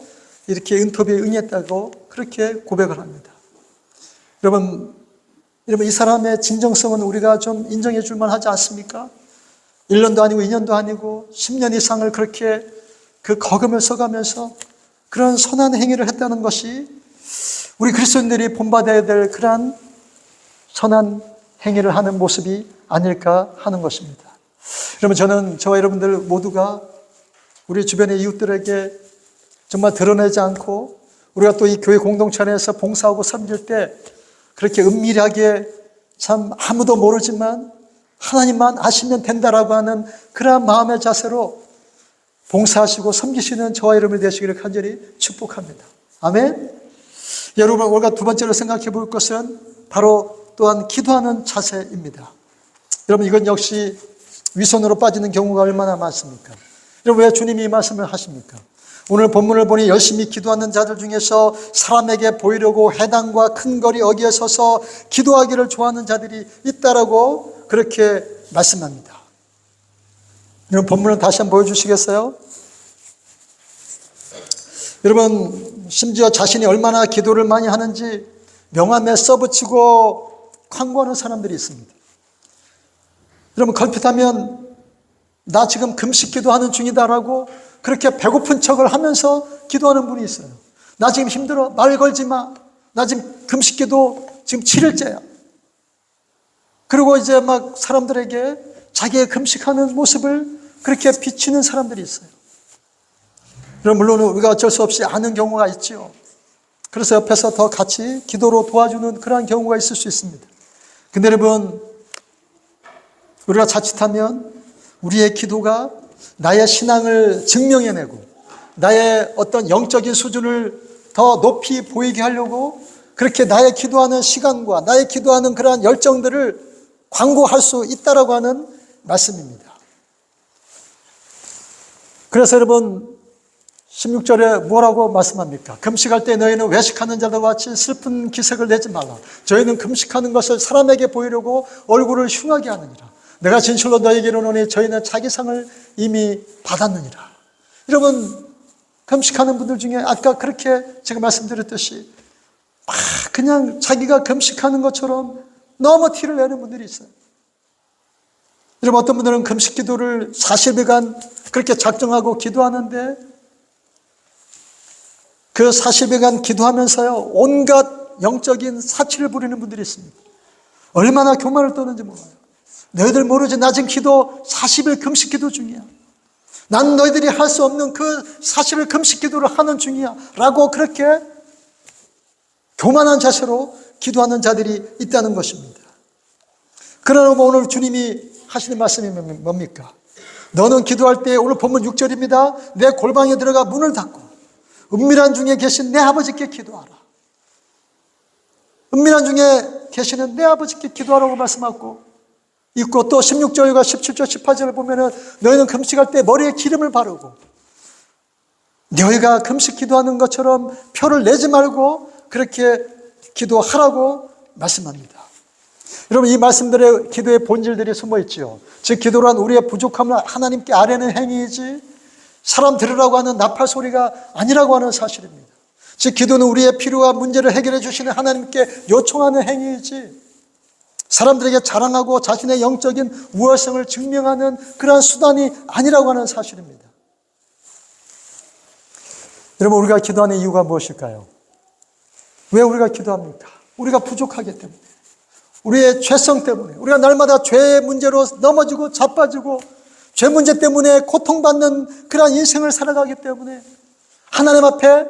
이렇게 인터뷰에 응했다고 그렇게 고백을 합니다. 여러분, 이 사람의 진정성은 우리가 좀 인정해 줄 만하지 않습니까? 1년도 아니고 2년도 아니고 10년 이상을 그렇게 그 거금을 써가면서 그런 선한 행위를 했다는 것이 우리 그리스도인들이 본받아야 될 그러한 선한 행위를 하는 모습이 아닐까 하는 것입니다. 여러분, 저는 저와 여러분들 모두가 우리 주변의 이웃들에게 정말 드러내지 않고 우리가 또 이 교회 공동체 안에서 봉사하고 섬길 때 그렇게 은밀하게 참 아무도 모르지만 하나님만 아시면 된다라고 하는 그러한 마음의 자세로 봉사하시고 섬기시는 저와 여러분이 되시기를 간절히 축복합니다. 아멘. 여러분, 우리가 두 번째로 생각해 볼 것은 바로 또한 기도하는 자세입니다. 여러분, 이건 역시 위선으로 빠지는 경우가 얼마나 많습니까? 여러분, 왜 주님이 이 말씀을 하십니까? 오늘 본문을 보니 열심히 기도하는 자들 중에서 사람에게 보이려고 해당과 큰 거리 어기에 서서 기도하기를 좋아하는 자들이 있다라고 그렇게 말씀합니다. 여러분, 본문을 다시 한번 보여주시겠어요? 여러분, 심지어 자신이 얼마나 기도를 많이 하는지 명함에 써붙이고 광고하는 사람들이 있습니다. 여러분, 걸핏하면 나 지금 금식 기도하는 중이다라고 그렇게 배고픈 척을 하면서 기도하는 분이 있어요. 나 지금 힘들어. 말 걸지 마. 나 지금 금식 기도 지금 7일째야. 그리고 이제 막 사람들에게 자기의 금식하는 모습을 그렇게 비치는 사람들이 있어요. 물론 우리가 어쩔 수 없이 아는 경우가 있죠. 그래서 옆에서 더 같이 기도로 도와주는 그러한 경우가 있을 수 있습니다. 근데 여러분, 우리가 자칫하면 우리의 기도가 나의 신앙을 증명해내고 나의 어떤 영적인 수준을 더 높이 보이게 하려고 그렇게 나의 기도하는 시간과 나의 기도하는 그러한 열정들을 광고할 수 있다라고 하는 말씀입니다. 그래서 여러분 16절에 뭐라고 말씀합니까? 금식할 때 너희는 외식하는 자들과 같이 슬픈 기색을 내지 말라. 저희는 금식하는 것을 사람에게 보이려고 얼굴을 흉하게 하느니라. 내가 진실로 너희에게 이르노니 저희는 자기 상을 이미 받았느니라. 여러분 금식하는 분들 중에 아까 그렇게 제가 말씀드렸듯이 막 그냥 자기가 금식하는 것처럼 너무 티를 내는 분들이 있어요. 여러분 어떤 분들은 금식 기도를 40일간 그렇게 작정하고 기도하는데 그 40일간 기도하면서요 온갖 영적인 사치를 부리는 분들이 있습니다. 얼마나 교만을 떠는지 몰라요. 너희들 모르지 나 지금 기도 40일 금식 기도 중이야. 난 너희들이 할 수 없는 그 40일 금식 기도를 하는 중이야 라고 그렇게 교만한 자세로 기도하는 자들이 있다는 것입니다. 그러나 오늘 주님이 하시는 말씀이 뭡니까? 너는 기도할 때 오늘 본문 6절입니다. 내 골방에 들어가 문을 닫고 은밀한 중에 계신 내 아버지께 기도하라. 은밀한 중에 계시는 내 아버지께 기도하라고 말씀하고 있고 또 16절과 17절 18절을 보면은 너희는 금식할 때 머리에 기름을 바르고 너희가 금식 기도하는 것처럼 표를 내지 말고 그렇게 기도하라고 말씀합니다. 여러분 이 말씀들의 기도의 본질들이 숨어 있지요. 즉 기도란 우리의 부족함을 하나님께 아뢰는 행위이지 사람 들으라고 하는 나팔 소리가 아니라고 하는 사실입니다. 즉 기도는 우리의 필요와 문제를 해결해 주시는 하나님께 요청하는 행위이지 사람들에게 자랑하고 자신의 영적인 우월성을 증명하는 그러한 수단이 아니라고 하는 사실입니다. 여러분 우리가 기도하는 이유가 무엇일까요? 왜 우리가 기도합니까? 우리가 부족하기 때문에 우리의 죄성 때문에 우리가 날마다 죄의 문제로 넘어지고 자빠지고 죄 문제 때문에 고통받는 그러한 인생을 살아가기 때문에 하나님 앞에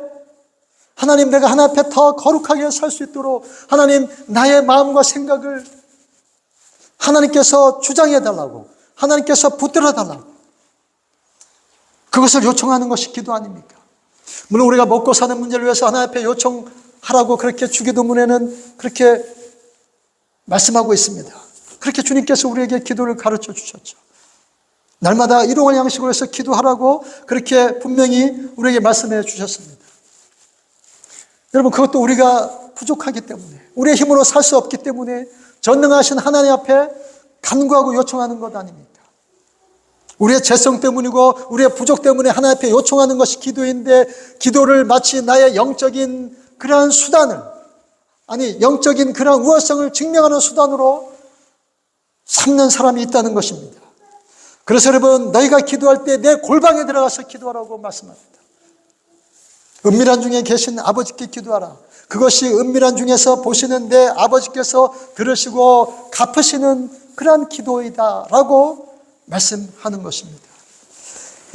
하나님 내가 하나님 앞에 더 거룩하게 살 수 있도록 하나님 나의 마음과 생각을 하나님께서 주장해달라고 하나님께서 붙들어달라고 그것을 요청하는 것이 기도 아닙니까? 물론 우리가 먹고 사는 문제를 위해서 하나님 앞에 요청하라고 그렇게 주기도문에는 그렇게 말씀하고 있습니다. 그렇게 주님께서 우리에게 기도를 가르쳐 주셨죠. 날마다 일용할 양식으로 해서 기도하라고 그렇게 분명히 우리에게 말씀해 주셨습니다. 여러분 그것도 우리가 부족하기 때문에 우리의 힘으로 살 수 없기 때문에 전능하신 하나님 앞에 간구하고 요청하는 것 아닙니까? 우리의 죄성 때문이고 우리의 부족 때문에 하나님 앞에 요청하는 것이 기도인데 기도를 마치 나의 영적인 그러한 수단을 영적인 그러한 우월성을 증명하는 수단으로 삼는 사람이 있다는 것입니다. 그래서 여러분 너희가 기도할 때 내 골방에 들어가서 기도하라고 말씀합니다. 은밀한 중에 계신 아버지께 기도하라. 그것이 은밀한 중에서 보시는 내 아버지께서 들으시고 갚으시는 그러한 기도이다 라고 말씀하는 것입니다.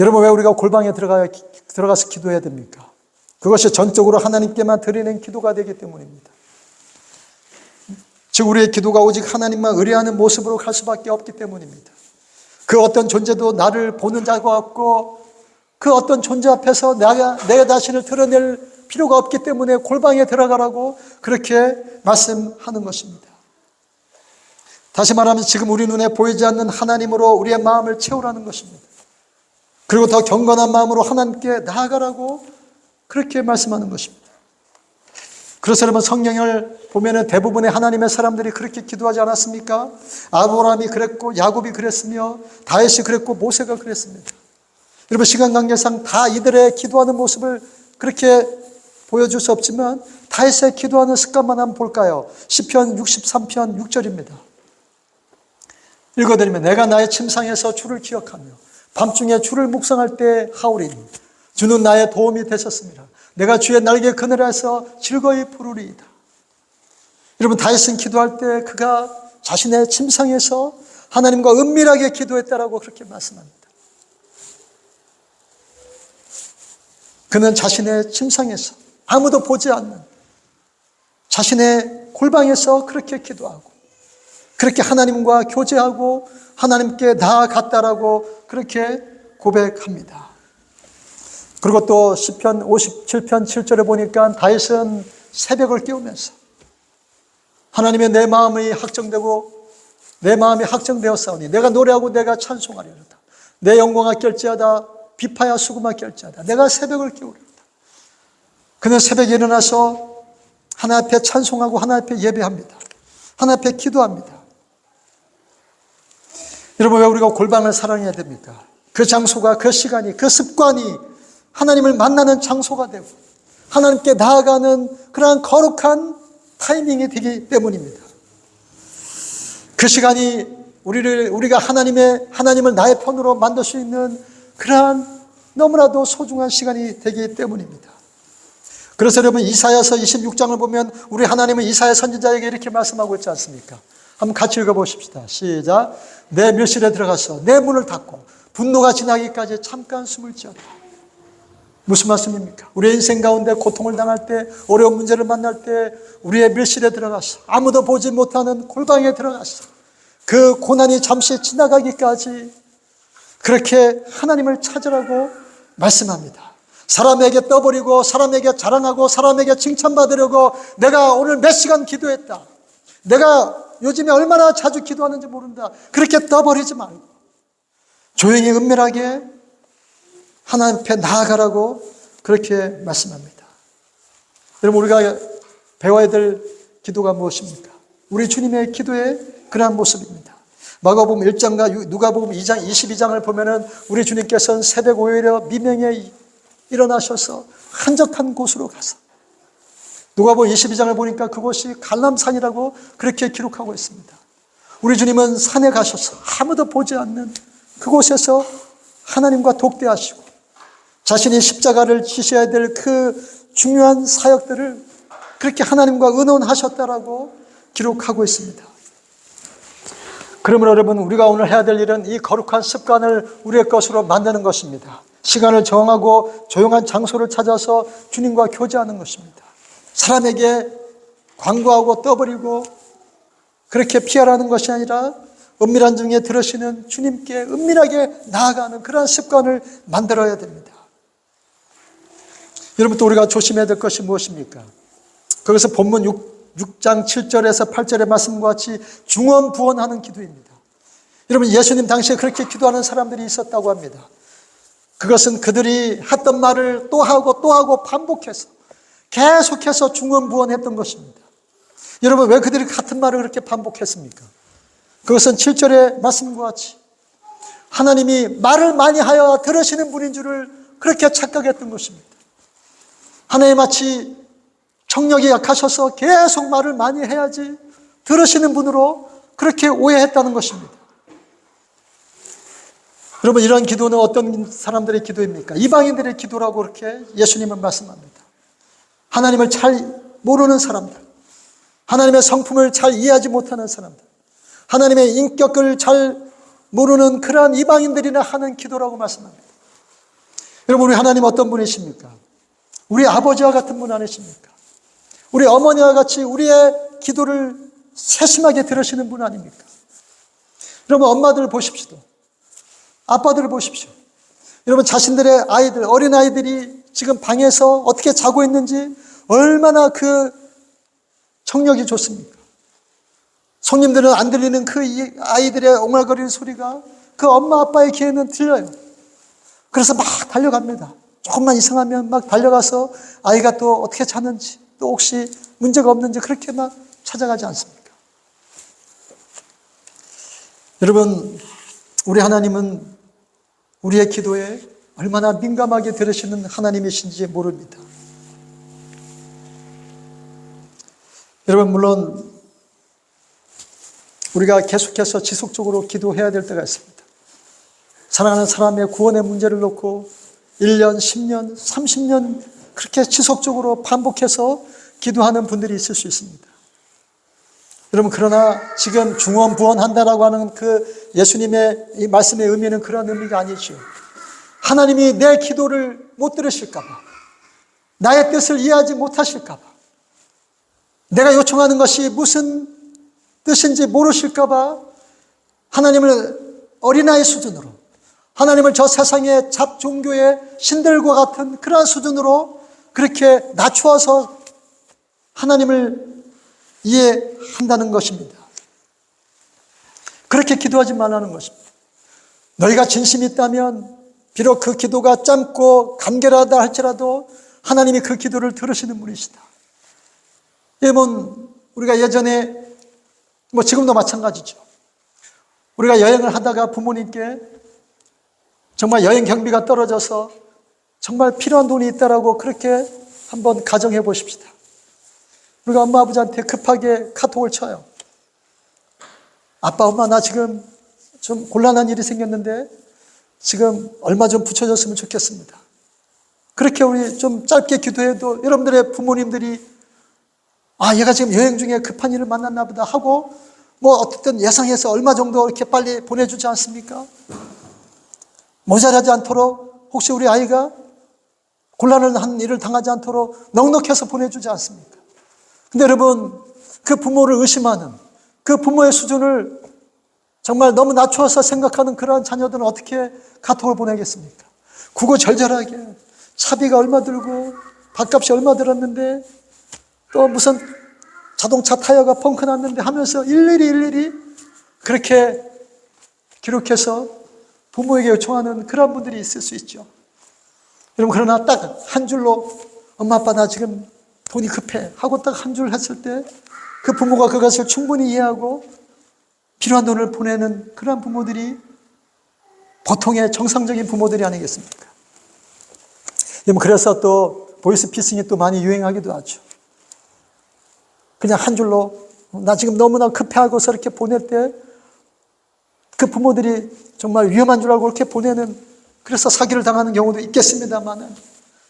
여러분 왜 우리가 골방에 들어가서 기도해야 됩니까? 그것이 전적으로 하나님께만 드리는 기도가 되기 때문입니다. 즉 우리의 기도가 오직 하나님만 의뢰하는 모습으로 갈 수밖에 없기 때문입니다. 그 어떤 존재도 나를 보는 자가 없고 그 어떤 존재 앞에서 내 자신을 드러낼 필요가 없기 때문에 골방에 들어가라고 그렇게 말씀하는 것입니다. 다시 말하면 지금 우리 눈에 보이지 않는 하나님으로 우리의 마음을 채우라는 것입니다. 그리고 더 경건한 마음으로 하나님께 나아가라고 그렇게 말씀하는 것입니다. 그래서 여러분 성경을 보면 대부분의 하나님의 사람들이 그렇게 기도하지 않았습니까? 아브라함이 그랬고 야곱이 그랬으며 다윗이 그랬고 모세가 그랬습니다. 여러분 시간 관계상 다 이들의 기도하는 모습을 그렇게 보여줄 수 없지만 다윗의 기도하는 습관만 한번 볼까요? 시편 63편 6절입니다. 읽어드리면 내가 나의 침상에서 주를 기억하며 밤중에 주를 묵상할 때 하오리니 주는 나의 도움이 되셨습니다. 내가 주의 날개 그늘에서 즐거이 부르리이다. 여러분 다윗은 기도할 때 그가 자신의 침상에서 하나님과 은밀하게 기도했다라고 그렇게 말씀합니다. 그는 자신의 침상에서 아무도 보지 않는 자신의 골방에서 그렇게 기도하고 그렇게 하나님과 교제하고 하나님께 나아갔다라고 그렇게 고백합니다. 그리고 또 시편 57편 7절에 보니까 다윗은 새벽을 깨우면서 하나님의 내 마음이 확정되고 내 마음이 확정되었사오니 내가 노래하고 내가 찬송하리로다. 내 영광아 깰지어다. 비파야 수금아 깰지어다. 내가 새벽을 깨우리로다. 그는 새벽에 일어나서 하나님 앞에 찬송하고 하나님 앞에 예배합니다. 하나님 앞에 기도합니다. 여러분, 왜 우리가 골방을 사랑해야 됩니까? 그 장소가, 그 시간이, 그 습관이 하나님을 만나는 장소가 되고 하나님께 나아가는 그러한 거룩한 타이밍이 되기 때문입니다. 그 시간이 우리가 하나님을 나의 편으로 만들 수 있는 그러한 너무나도 소중한 시간이 되기 때문입니다. 그래서 여러분, 이사야서 26장을 보면 우리 하나님은 이사야 선지자에게 이렇게 말씀하고 있지 않습니까? 한번 같이 읽어보십시다. 시작. 내 밀실에 들어가서 내 문을 닫고 분노가 지나기까지 잠깐 숨을 지어라. 무슨 말씀입니까? 우리의 인생 가운데 고통을 당할 때, 어려운 문제를 만날 때 우리의 밀실에 들어가서 아무도 보지 못하는 골방에 들어가서 그 고난이 잠시 지나가기까지 그렇게 하나님을 찾으라고 말씀합니다. 사람에게 떠버리고 사람에게 자랑하고 사람에게 칭찬받으려고 내가 오늘 몇 시간 기도했다, 내가 요즘에 얼마나 자주 기도하는지 모른다, 그렇게 떠버리지 말고 조용히 은밀하게 하나님 앞에 나아가라고 그렇게 말씀합니다. 여러분, 우리가 배워야 될 기도가 무엇입니까? 우리 주님의 기도의 그러한 모습입니다. 마가복음 1장과 누가복음 2장 22장을 보면은 우리 주님께서는 새벽 오히려 미명에 일어나셔서 한적한 곳으로 가서, 누가복음 22장을 보니까 그곳이 갈람산이라고 그렇게 기록하고 있습니다. 우리 주님은 산에 가셔서 아무도 보지 않는 그곳에서 하나님과 독대하시고 자신이 십자가를 지셔야 될 그 중요한 사역들을 그렇게 하나님과 의논하셨다라고 기록하고 있습니다. 그러므로 여러분, 우리가 오늘 해야 될 일은 이 거룩한 습관을 우리의 것으로 만드는 것입니다. 시간을 정하고 조용한 장소를 찾아서 주님과 교제하는 것입니다. 사람에게 광고하고 떠버리고 그렇게 피하라는 것이 아니라 은밀한 중에 들으시는 주님께 은밀하게 나아가는 그러한 습관을 만들어야 됩니다. 여러분, 또 우리가 조심해야 될 것이 무엇입니까? 거기서 본문 6장 7절에서 8절의 말씀과 같이 중언부언하는 기도입니다. 여러분, 예수님 당시에 그렇게 기도하는 사람들이 있었다고 합니다. 그것은 그들이 했던 말을 또 하고 또 하고 반복해서 계속해서 중언부언했던 것입니다. 여러분, 왜 그들이 같은 말을 그렇게 반복했습니까? 그것은 7절의 말씀과 같이 하나님이 말을 많이 하여 들으시는 분인 줄을 그렇게 착각했던 것입니다. 하나님 마치 청력이 약하셔서 계속 말을 많이 해야지 들으시는 분으로 그렇게 오해했다는 것입니다. 여러분, 이런 기도는 어떤 사람들의 기도입니까? 이방인들의 기도라고 그렇게 예수님은 말씀합니다. 하나님을 잘 모르는 사람들, 하나님의 성품을 잘 이해하지 못하는 사람들, 하나님의 인격을 잘 모르는 그러한 이방인들이나 하는 기도라고 말씀합니다. 여러분, 우리 하나님 어떤 분이십니까? 우리 아버지와 같은 분 아니십니까? 우리 어머니와 같이 우리의 기도를 세심하게 들으시는 분 아닙니까? 여러분, 엄마들 보십시오. 아빠들을 보십시오. 여러분, 자신들의 아이들, 어린아이들이 지금 방에서 어떻게 자고 있는지 얼마나 그 청력이 좋습니까? 손님들은 안 들리는 그 아이들의 옹알거리는 소리가 그 엄마 아빠의 귀에는 들려요. 그래서 막 달려갑니다. 조금만 이상하면 막 달려가서 아이가 또 어떻게 자는지, 또 혹시 문제가 없는지 그렇게 막 찾아가지 않습니까? 여러분, 우리 하나님은 우리의 기도에 얼마나 민감하게 들으시는 하나님이신지 모릅니다. 여러분, 물론 우리가 계속해서 지속적으로 기도해야 될 때가 있습니다. 사랑하는 사람의 구원의 문제를 놓고 1년, 10년, 30년 그렇게 지속적으로 반복해서 기도하는 분들이 있을 수 있습니다. 여러분, 그러나 지금 중언부언한다라고 하는 그 예수님의 이 말씀의 의미는 그런 의미가 아니죠. 하나님이 내 기도를 못 들으실까 봐, 나의 뜻을 이해하지 못하실까 봐, 내가 요청하는 것이 무슨 뜻인지 모르실까 봐 하나님을 어린아이 수준으로, 하나님을 저 세상의 잡종교의 신들과 같은 그러한 수준으로 그렇게 낮추어서 하나님을 이해한다는 것입니다. 그렇게 기도하지 말라는 것입니다. 너희가 진심이 있다면 비록 그 기도가 짧고 간결하다 할지라도 하나님이 그 기도를 들으시는 분이시다. 여러분, 우리가 예전에 지금도 마찬가지죠. 우리가 여행을 하다가 부모님께 정말 여행 경비가 떨어져서 정말 필요한 돈이 있다라고 그렇게 한번 가정해 보십시다. 우리가 엄마 아버지한테 급하게 카톡을 쳐요. 아빠 엄마 나 지금 좀 곤란한 일이 생겼는데 지금 얼마 좀 붙여줬으면 좋겠습니다. 그렇게 우리 좀 짧게 기도해도 여러분들의 부모님들이 얘가 지금 여행 중에 급한 일을 만났나 보다 하고 어쨌든 예상해서 얼마 정도 이렇게 빨리 보내주지 않습니까? 모자라지 않도록 혹시 우리 아이가 곤란을 한 일을 당하지 않도록 넉넉해서 보내주지 않습니까? 근데 여러분, 그 부모를 의심하는 그 부모의 수준을 정말 너무 낮추어서 생각하는 그러한 자녀들은 어떻게 카톡을 보내겠습니까? 구구절절하게 차비가 얼마 들고 밥값이 얼마 들었는데 또 무슨 자동차 타이어가 펑크 났는데 하면서 일일이 그렇게 기록해서 부모에게 요청하는 그런 분들이 있을 수 있죠. 여러분, 그러나 딱 한 줄로 엄마 아빠 나 지금 돈이 급해 하고 딱 한 줄 했을 때 그 부모가 그것을 충분히 이해하고 필요한 돈을 보내는 그러한 부모들이 보통의 정상적인 부모들이 아니겠습니까? 여러분, 그래서 또 보이스피싱이 또 많이 유행하기도 하죠. 그냥 한 줄로 나 지금 너무나 급해하고서 이렇게 보낼 때 그 부모들이 정말 위험한 줄 알고 이렇게 보내는, 그래서 사기를 당하는 경우도 있겠습니다만은,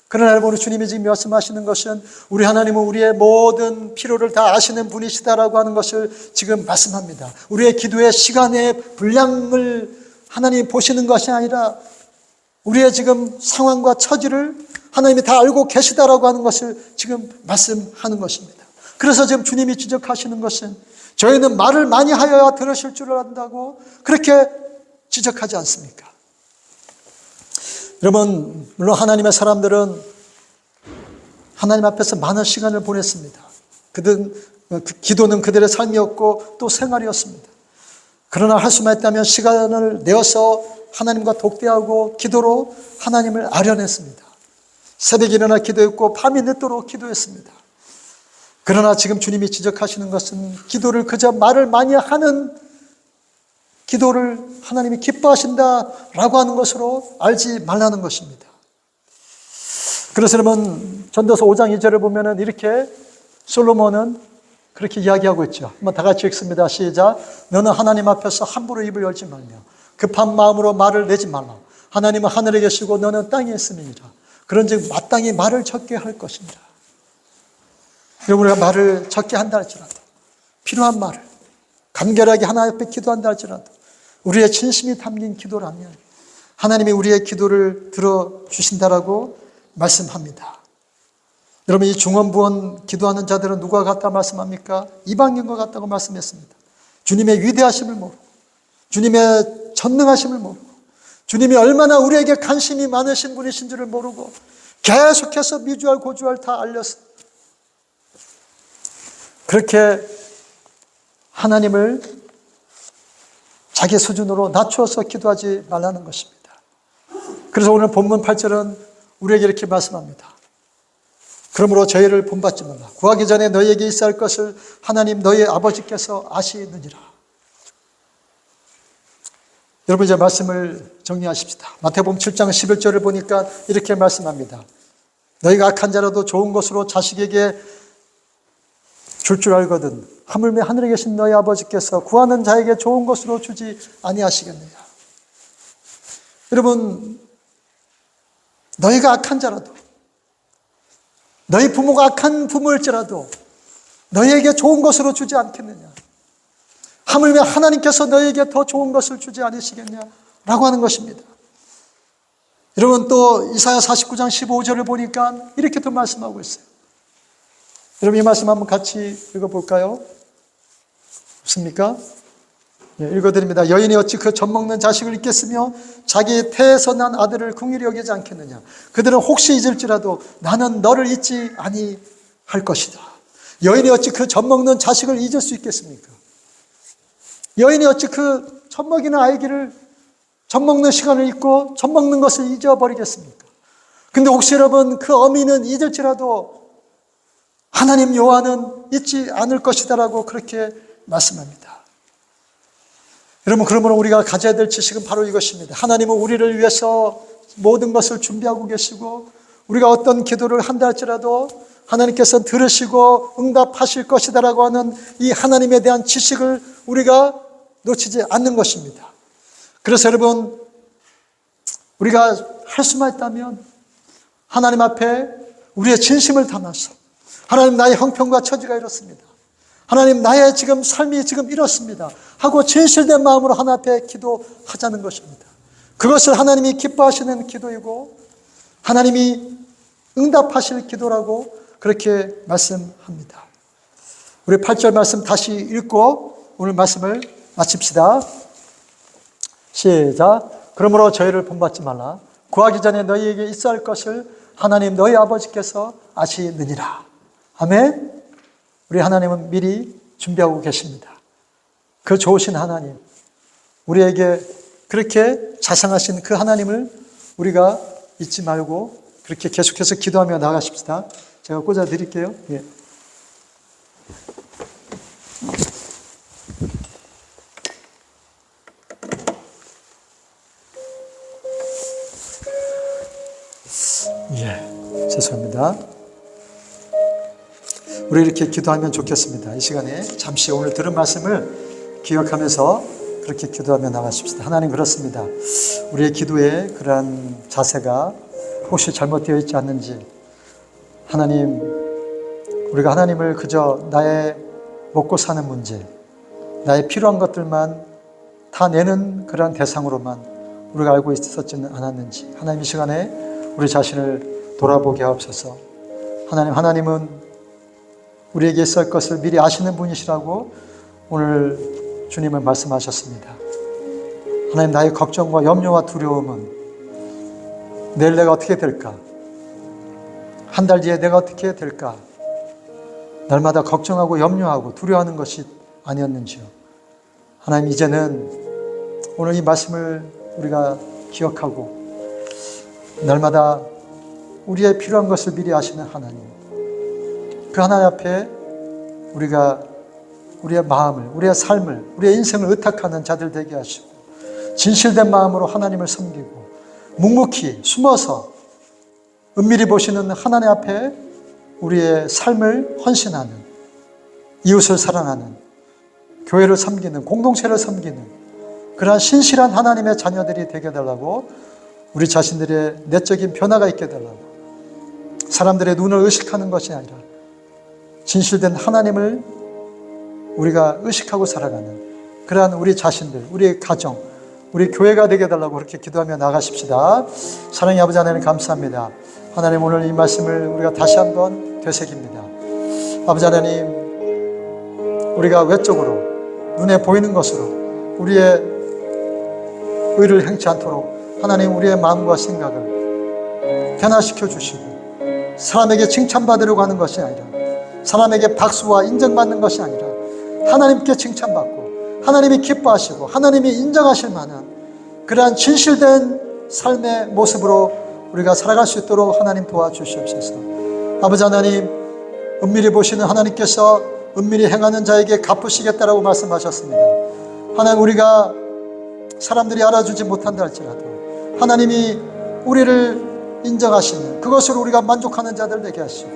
그러나 여러분, 주님이 지금 말씀하시는 것은 우리 하나님은 우리의 모든 필요를 다 아시는 분이시다라고 하는 것을 지금 말씀합니다. 우리의 기도의 시간의 분량을 하나님이 보시는 것이 아니라 우리의 지금 상황과 처지를 하나님이 다 알고 계시다라고 하는 것을 지금 말씀하는 것입니다. 그래서 지금 주님이 지적하시는 것은 저희는 말을 많이 하여야 들으실 줄을 안다고 그렇게 지적하지 않습니까? 여러분, 물론 하나님의 사람들은 하나님 앞에서 많은 시간을 보냈습니다. 기도는 그들의 삶이었고 또 생활이었습니다. 그러나 할 수만 있다면 시간을 내어서 하나님과 독대하고 기도로 하나님을 아련했습니다. 새벽에 일어나 기도했고 밤이 늦도록 기도했습니다. 그러나 지금 주님이 지적하시는 것은 기도를 그저 말을 많이 하는 기도를 하나님이 기뻐하신다라고 하는 것으로 알지 말라는 것입니다. 그래서 여러분, 전도서 5장 2절을 보면은 이렇게 솔로몬은 그렇게 이야기하고 있죠. 한번 다 같이 읽습니다. 시작. 너는 하나님 앞에서 함부로 입을 열지 말며 급한 마음으로 말을 내지 말라. 하나님은 하늘에 계시고 너는 땅에 있음이니라. 그런즉 마땅히 말을 적게 할 것이니라. 여러분, 우리가 말을 적게 한다 할지라도 필요한 말을 간결하게 하나님 앞에 기도한다 할지라도 우리의 진심이 담긴 기도라면 하나님이 우리의 기도를 들어주신다라고 말씀합니다. 여러분, 이 중언부언 기도하는 자들은 누구와 같다 말씀합니까? 이방인과 같다고 말씀했습니다. 주님의 위대하심을 모르고 주님의 전능하심을 모르고 주님이 얼마나 우리에게 관심이 많으신 분이신 줄을 모르고 계속해서 미주알 고주알 다 알렸습니다. 그렇게 하나님을 자기 수준으로 낮추어서 기도하지 말라는 것입니다. 그래서 오늘 본문 8절은 우리에게 이렇게 말씀합니다. 그러므로 저희를 본받지 말라. 구하기 전에 너희에게 있어야 할 것을 하나님 너희 아버지께서 아시느니라. 여러분, 이제 말씀을 정리하십시다. 마태복음 7장 11절을 보니까 이렇게 말씀합니다. 너희가 악한 자라도 좋은 것으로 자식에게 줄 알거든 하물며 하늘에 계신 너희 아버지께서 구하는 자에게 좋은 것으로 주지 아니하시겠느냐. 여러분, 너희가 악한 자라도, 너희 부모가 악한 부모일지라도 너희에게 좋은 것으로 주지 않겠느냐. 하물며 하나님께서 너희에게 더 좋은 것을 주지 않으시겠냐라고 하는 것입니다. 여러분, 또 이사야 49장 15절을 보니까 이렇게 또 말씀하고 있어요. 여러분, 이 말씀 한번 같이 읽어볼까요? 없습니까? 읽어드립니다. 여인이 어찌 그 젖먹는 자식을 잊겠으며 자기 태에서 난 아들을 긍휼히 여기지 않겠느냐. 그들은 혹시 잊을지라도 나는 너를 잊지 아니할 것이다. 여인이 어찌 그 젖먹는 자식을 잊을 수 있겠습니까? 여인이 어찌 그 젖먹이는 아이를 젖먹는 시간을 잊고 젖먹는 것을 잊어버리겠습니까? 근데 혹시 여러분 그 어미는 잊을지라도 하나님 여호와는 잊지 않을 것이다라고 그렇게 말씀합니다. 여러분, 그러므로 우리가 가져야 될 지식은 바로 이것입니다. 하나님은 우리를 위해서 모든 것을 준비하고 계시고 우리가 어떤 기도를 한다 할지라도 하나님께서 들으시고 응답하실 것이다라고 하는 이 하나님에 대한 지식을 우리가 놓치지 않는 것입니다. 그래서 여러분, 우리가 할 수만 있다면 하나님 앞에 우리의 진심을 담아서 하나님, 나의 형편과 처지가 이렇습니다. 하나님, 나의 지금 삶이 지금 이렇습니다 하고 진실된 마음으로 하나님 앞에 기도하자는 것입니다. 그것을 하나님이 기뻐하시는 기도이고 하나님이 응답하실 기도라고 그렇게 말씀합니다. 우리 8절 말씀 다시 읽고 오늘 말씀을 마칩시다. 시작. 그러므로 저희를 본받지 말라. 구하기 전에 너희에게 있어야 할 것을 하나님 너희 아버지께서 아시느니라. 아멘. 우리 하나님은 미리 준비하고 계십니다. 그 좋으신 하나님, 우리에게 그렇게 자상하신 그 하나님을 우리가 잊지 말고 그렇게 계속해서 기도하며 나가십시다. 제가 꽂아 드릴게요. 예. 예, 죄송합니다. 우리 이렇게 기도하면 좋겠습니다. 이 시간에 잠시 오늘 들은 말씀을 기억하면서 그렇게 기도하며 나가십시다. 하나님, 그렇습니다. 우리의 기도에 그러한 자세가 혹시 잘못되어 있지 않는지, 하나님, 우리가 하나님을 그저 나의 먹고 사는 문제, 나의 필요한 것들만 다 내는 그러한 대상으로만 우리가 알고 있었지는 않았는지, 하나님 이 시간에 우리 자신을 돌아보게 하옵소서. 하나님은 우리에게 있을 것을 미리 아시는 분이시라고 오늘 주님은 말씀하셨습니다. 하나님, 나의 걱정과 염려와 두려움은 내일 내가 어떻게 될까? 한 달 뒤에 내가 어떻게 될까? 날마다 걱정하고 염려하고 두려워하는 것이 아니었는지요. 하나님, 이제는 오늘 이 말씀을 우리가 기억하고 날마다 우리의 필요한 것을 미리 아시는 하나님, 그 하나님 앞에 우리가 우리의 마음을, 우리의 삶을, 우리의 인생을 의탁하는 자들 되게 하시고 진실된 마음으로 하나님을 섬기고 묵묵히 숨어서 은밀히 보시는 하나님 앞에 우리의 삶을 헌신하는, 이웃을 사랑하는, 교회를 섬기는, 공동체를 섬기는 그러한 신실한 하나님의 자녀들이 되게 해달라고, 우리 자신들의 내적인 변화가 있게 해달라고, 사람들의 눈을 의식하는 것이 아니라 진실된 하나님을 우리가 의식하고 살아가는 그러한 우리 자신들, 우리 가정, 우리 교회가 되게 해달라고 그렇게 기도하며 나가십시다. 사랑의 아버지 하나님, 감사합니다. 하나님, 오늘 이 말씀을 우리가 다시 한번 되새깁니다. 아버지 하나님, 우리가 외적으로 눈에 보이는 것으로 우리의 의를 행치 않도록 하나님, 우리의 마음과 생각을 변화시켜 주시고 사람에게 칭찬받으려고 하는 것이 아니라, 사람에게 박수와 인정받는 것이 아니라 하나님께 칭찬받고 하나님이 기뻐하시고 하나님이 인정하실 만한 그러한 진실된 삶의 모습으로 우리가 살아갈 수 있도록 하나님 도와주시옵소서. 아버지 하나님, 은밀히 보시는 하나님께서 은밀히 행하는 자에게 갚으시겠다라고 말씀하셨습니다. 하나님, 우리가 사람들이 알아주지 못한다 할지라도 하나님이 우리를 인정하시는 그것으로 우리가 만족하는 자들 되게 하시고,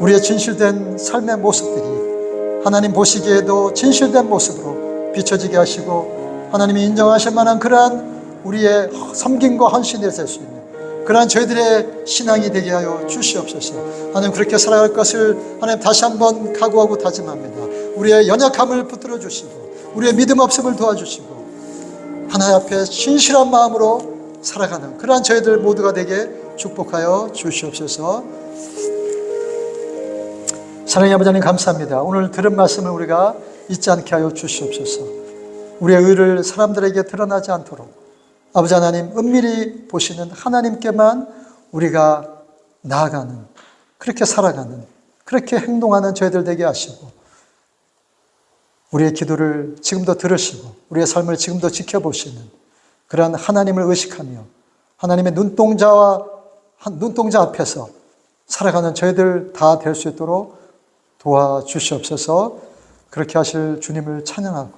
우리의 진실된 삶의 모습들이 하나님 보시기에도 진실된 모습으로 비춰지게 하시고 하나님이 인정하실 만한 그러한 우리의 섬김과 헌신이 될 수 있는 그러한 저희들의 신앙이 되게 하여 주시옵소서. 하나님, 그렇게 살아갈 것을 하나님 다시 한번 각오하고 다짐합니다. 우리의 연약함을 붙들어 주시고 우리의 믿음 없음을 도와주시고 하나님 앞에 신실한 마음으로 살아가는 그러한 저희들 모두가 되게 축복하여 주시옵소서. 사랑의 아버지 하나님, 감사합니다. 오늘 들은 말씀을 우리가 잊지 않게 하여 주시옵소서. 우리의 의를 사람들에게 드러나지 않도록 아버지 하나님 은밀히 보시는 하나님께만 우리가 나아가는, 그렇게 살아가는, 그렇게 행동하는 저희들 되게 하시고 우리의 기도를 지금도 들으시고 우리의 삶을 지금도 지켜보시는 그러한 하나님을 의식하며 하나님의 눈동자 앞에서 살아가는 저희들 다 될 수 있도록 도와주시옵소서. 그렇게 하실 주님을 찬양하고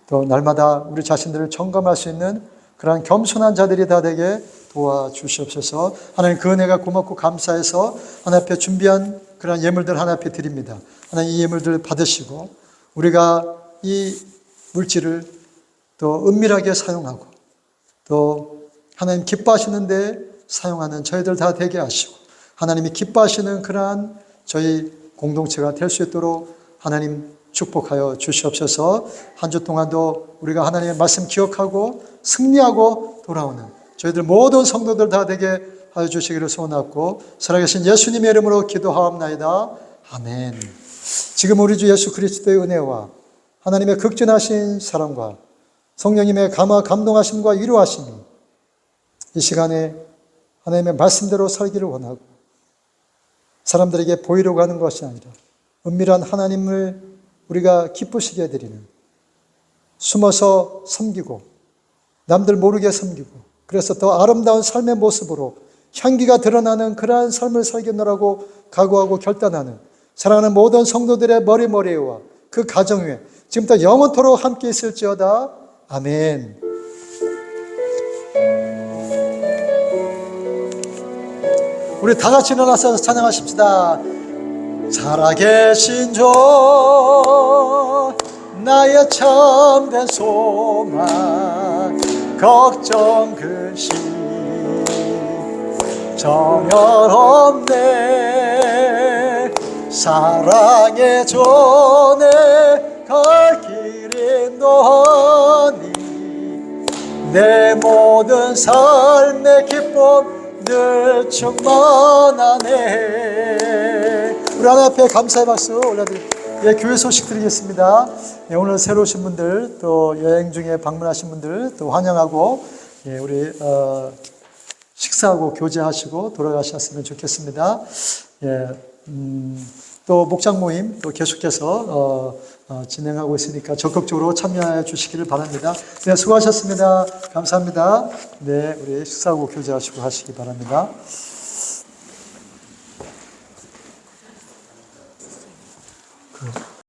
또 날마다 우리 자신들을 점검할 수 있는 그러한 겸손한 자들이 다 되게 도와주시옵소서. 하나님 그 은혜가 고맙고 감사해서 하나님 앞에 준비한 그러한 예물들 하나님 앞에 드립니다. 하나님 이 예물들 받으시고 우리가 이 물질을 또 은밀하게 사용하고 또 하나님 기뻐하시는데 사용하는 저희들 다 되게 하시고 하나님이 기뻐하시는 그러한 저희 공동체가 될 수 있도록 하나님 축복하여 주시옵소서. 한 주 동안도 우리가 하나님의 말씀 기억하고 승리하고 돌아오는 저희들 모든 성도들 다 되게 하여 주시기를 소원하고 살아계신 예수님의 이름으로 기도하옵나이다. 아멘. 지금 우리 주 예수 그리스도의 은혜와 하나님의 극진하신 사랑과 성령님의 감동하심과 위로하심이 이 시간에 하나님의 말씀대로 살기를 원하고 사람들에게 보이려고 하는 것이 아니라 은밀한 하나님을 우리가 기쁘시게 해드리는 숨어서 섬기고 남들 모르게 섬기고 그래서 더 아름다운 삶의 모습으로 향기가 드러나는 그러한 삶을 살겠노라고 각오하고 결단하는 사랑하는 모든 성도들의 머리머리와 그 가정 위에 지금부터 영원토록 함께 있을지어다. 아멘. 우리 다 같이 일어나서 찬양하십시다. 살아계신 주 나의 참된 소망 걱정 근심 정열 없네 사랑의 전에 갈 길이 너니 내 모든 삶의 기쁨 늘 충만하네. 우리 하나님 앞에 감사의 박수 올려드립니다. 예, 교회 소식 드리겠습니다. 예, 오늘 새로 오신 분들 또 여행 중에 방문하신 분들 또 환영하고 예, 우리 식사하고 교제하시고 돌아가셨으면 좋겠습니다. 예, 또 목장 모임 또 계속해서 진행하고 있으니까 적극적으로 참여해 주시기를 바랍니다. 네, 수고하셨습니다. 감사합니다. 네, 우리 식사하고 교제하시고 하시기 바랍니다.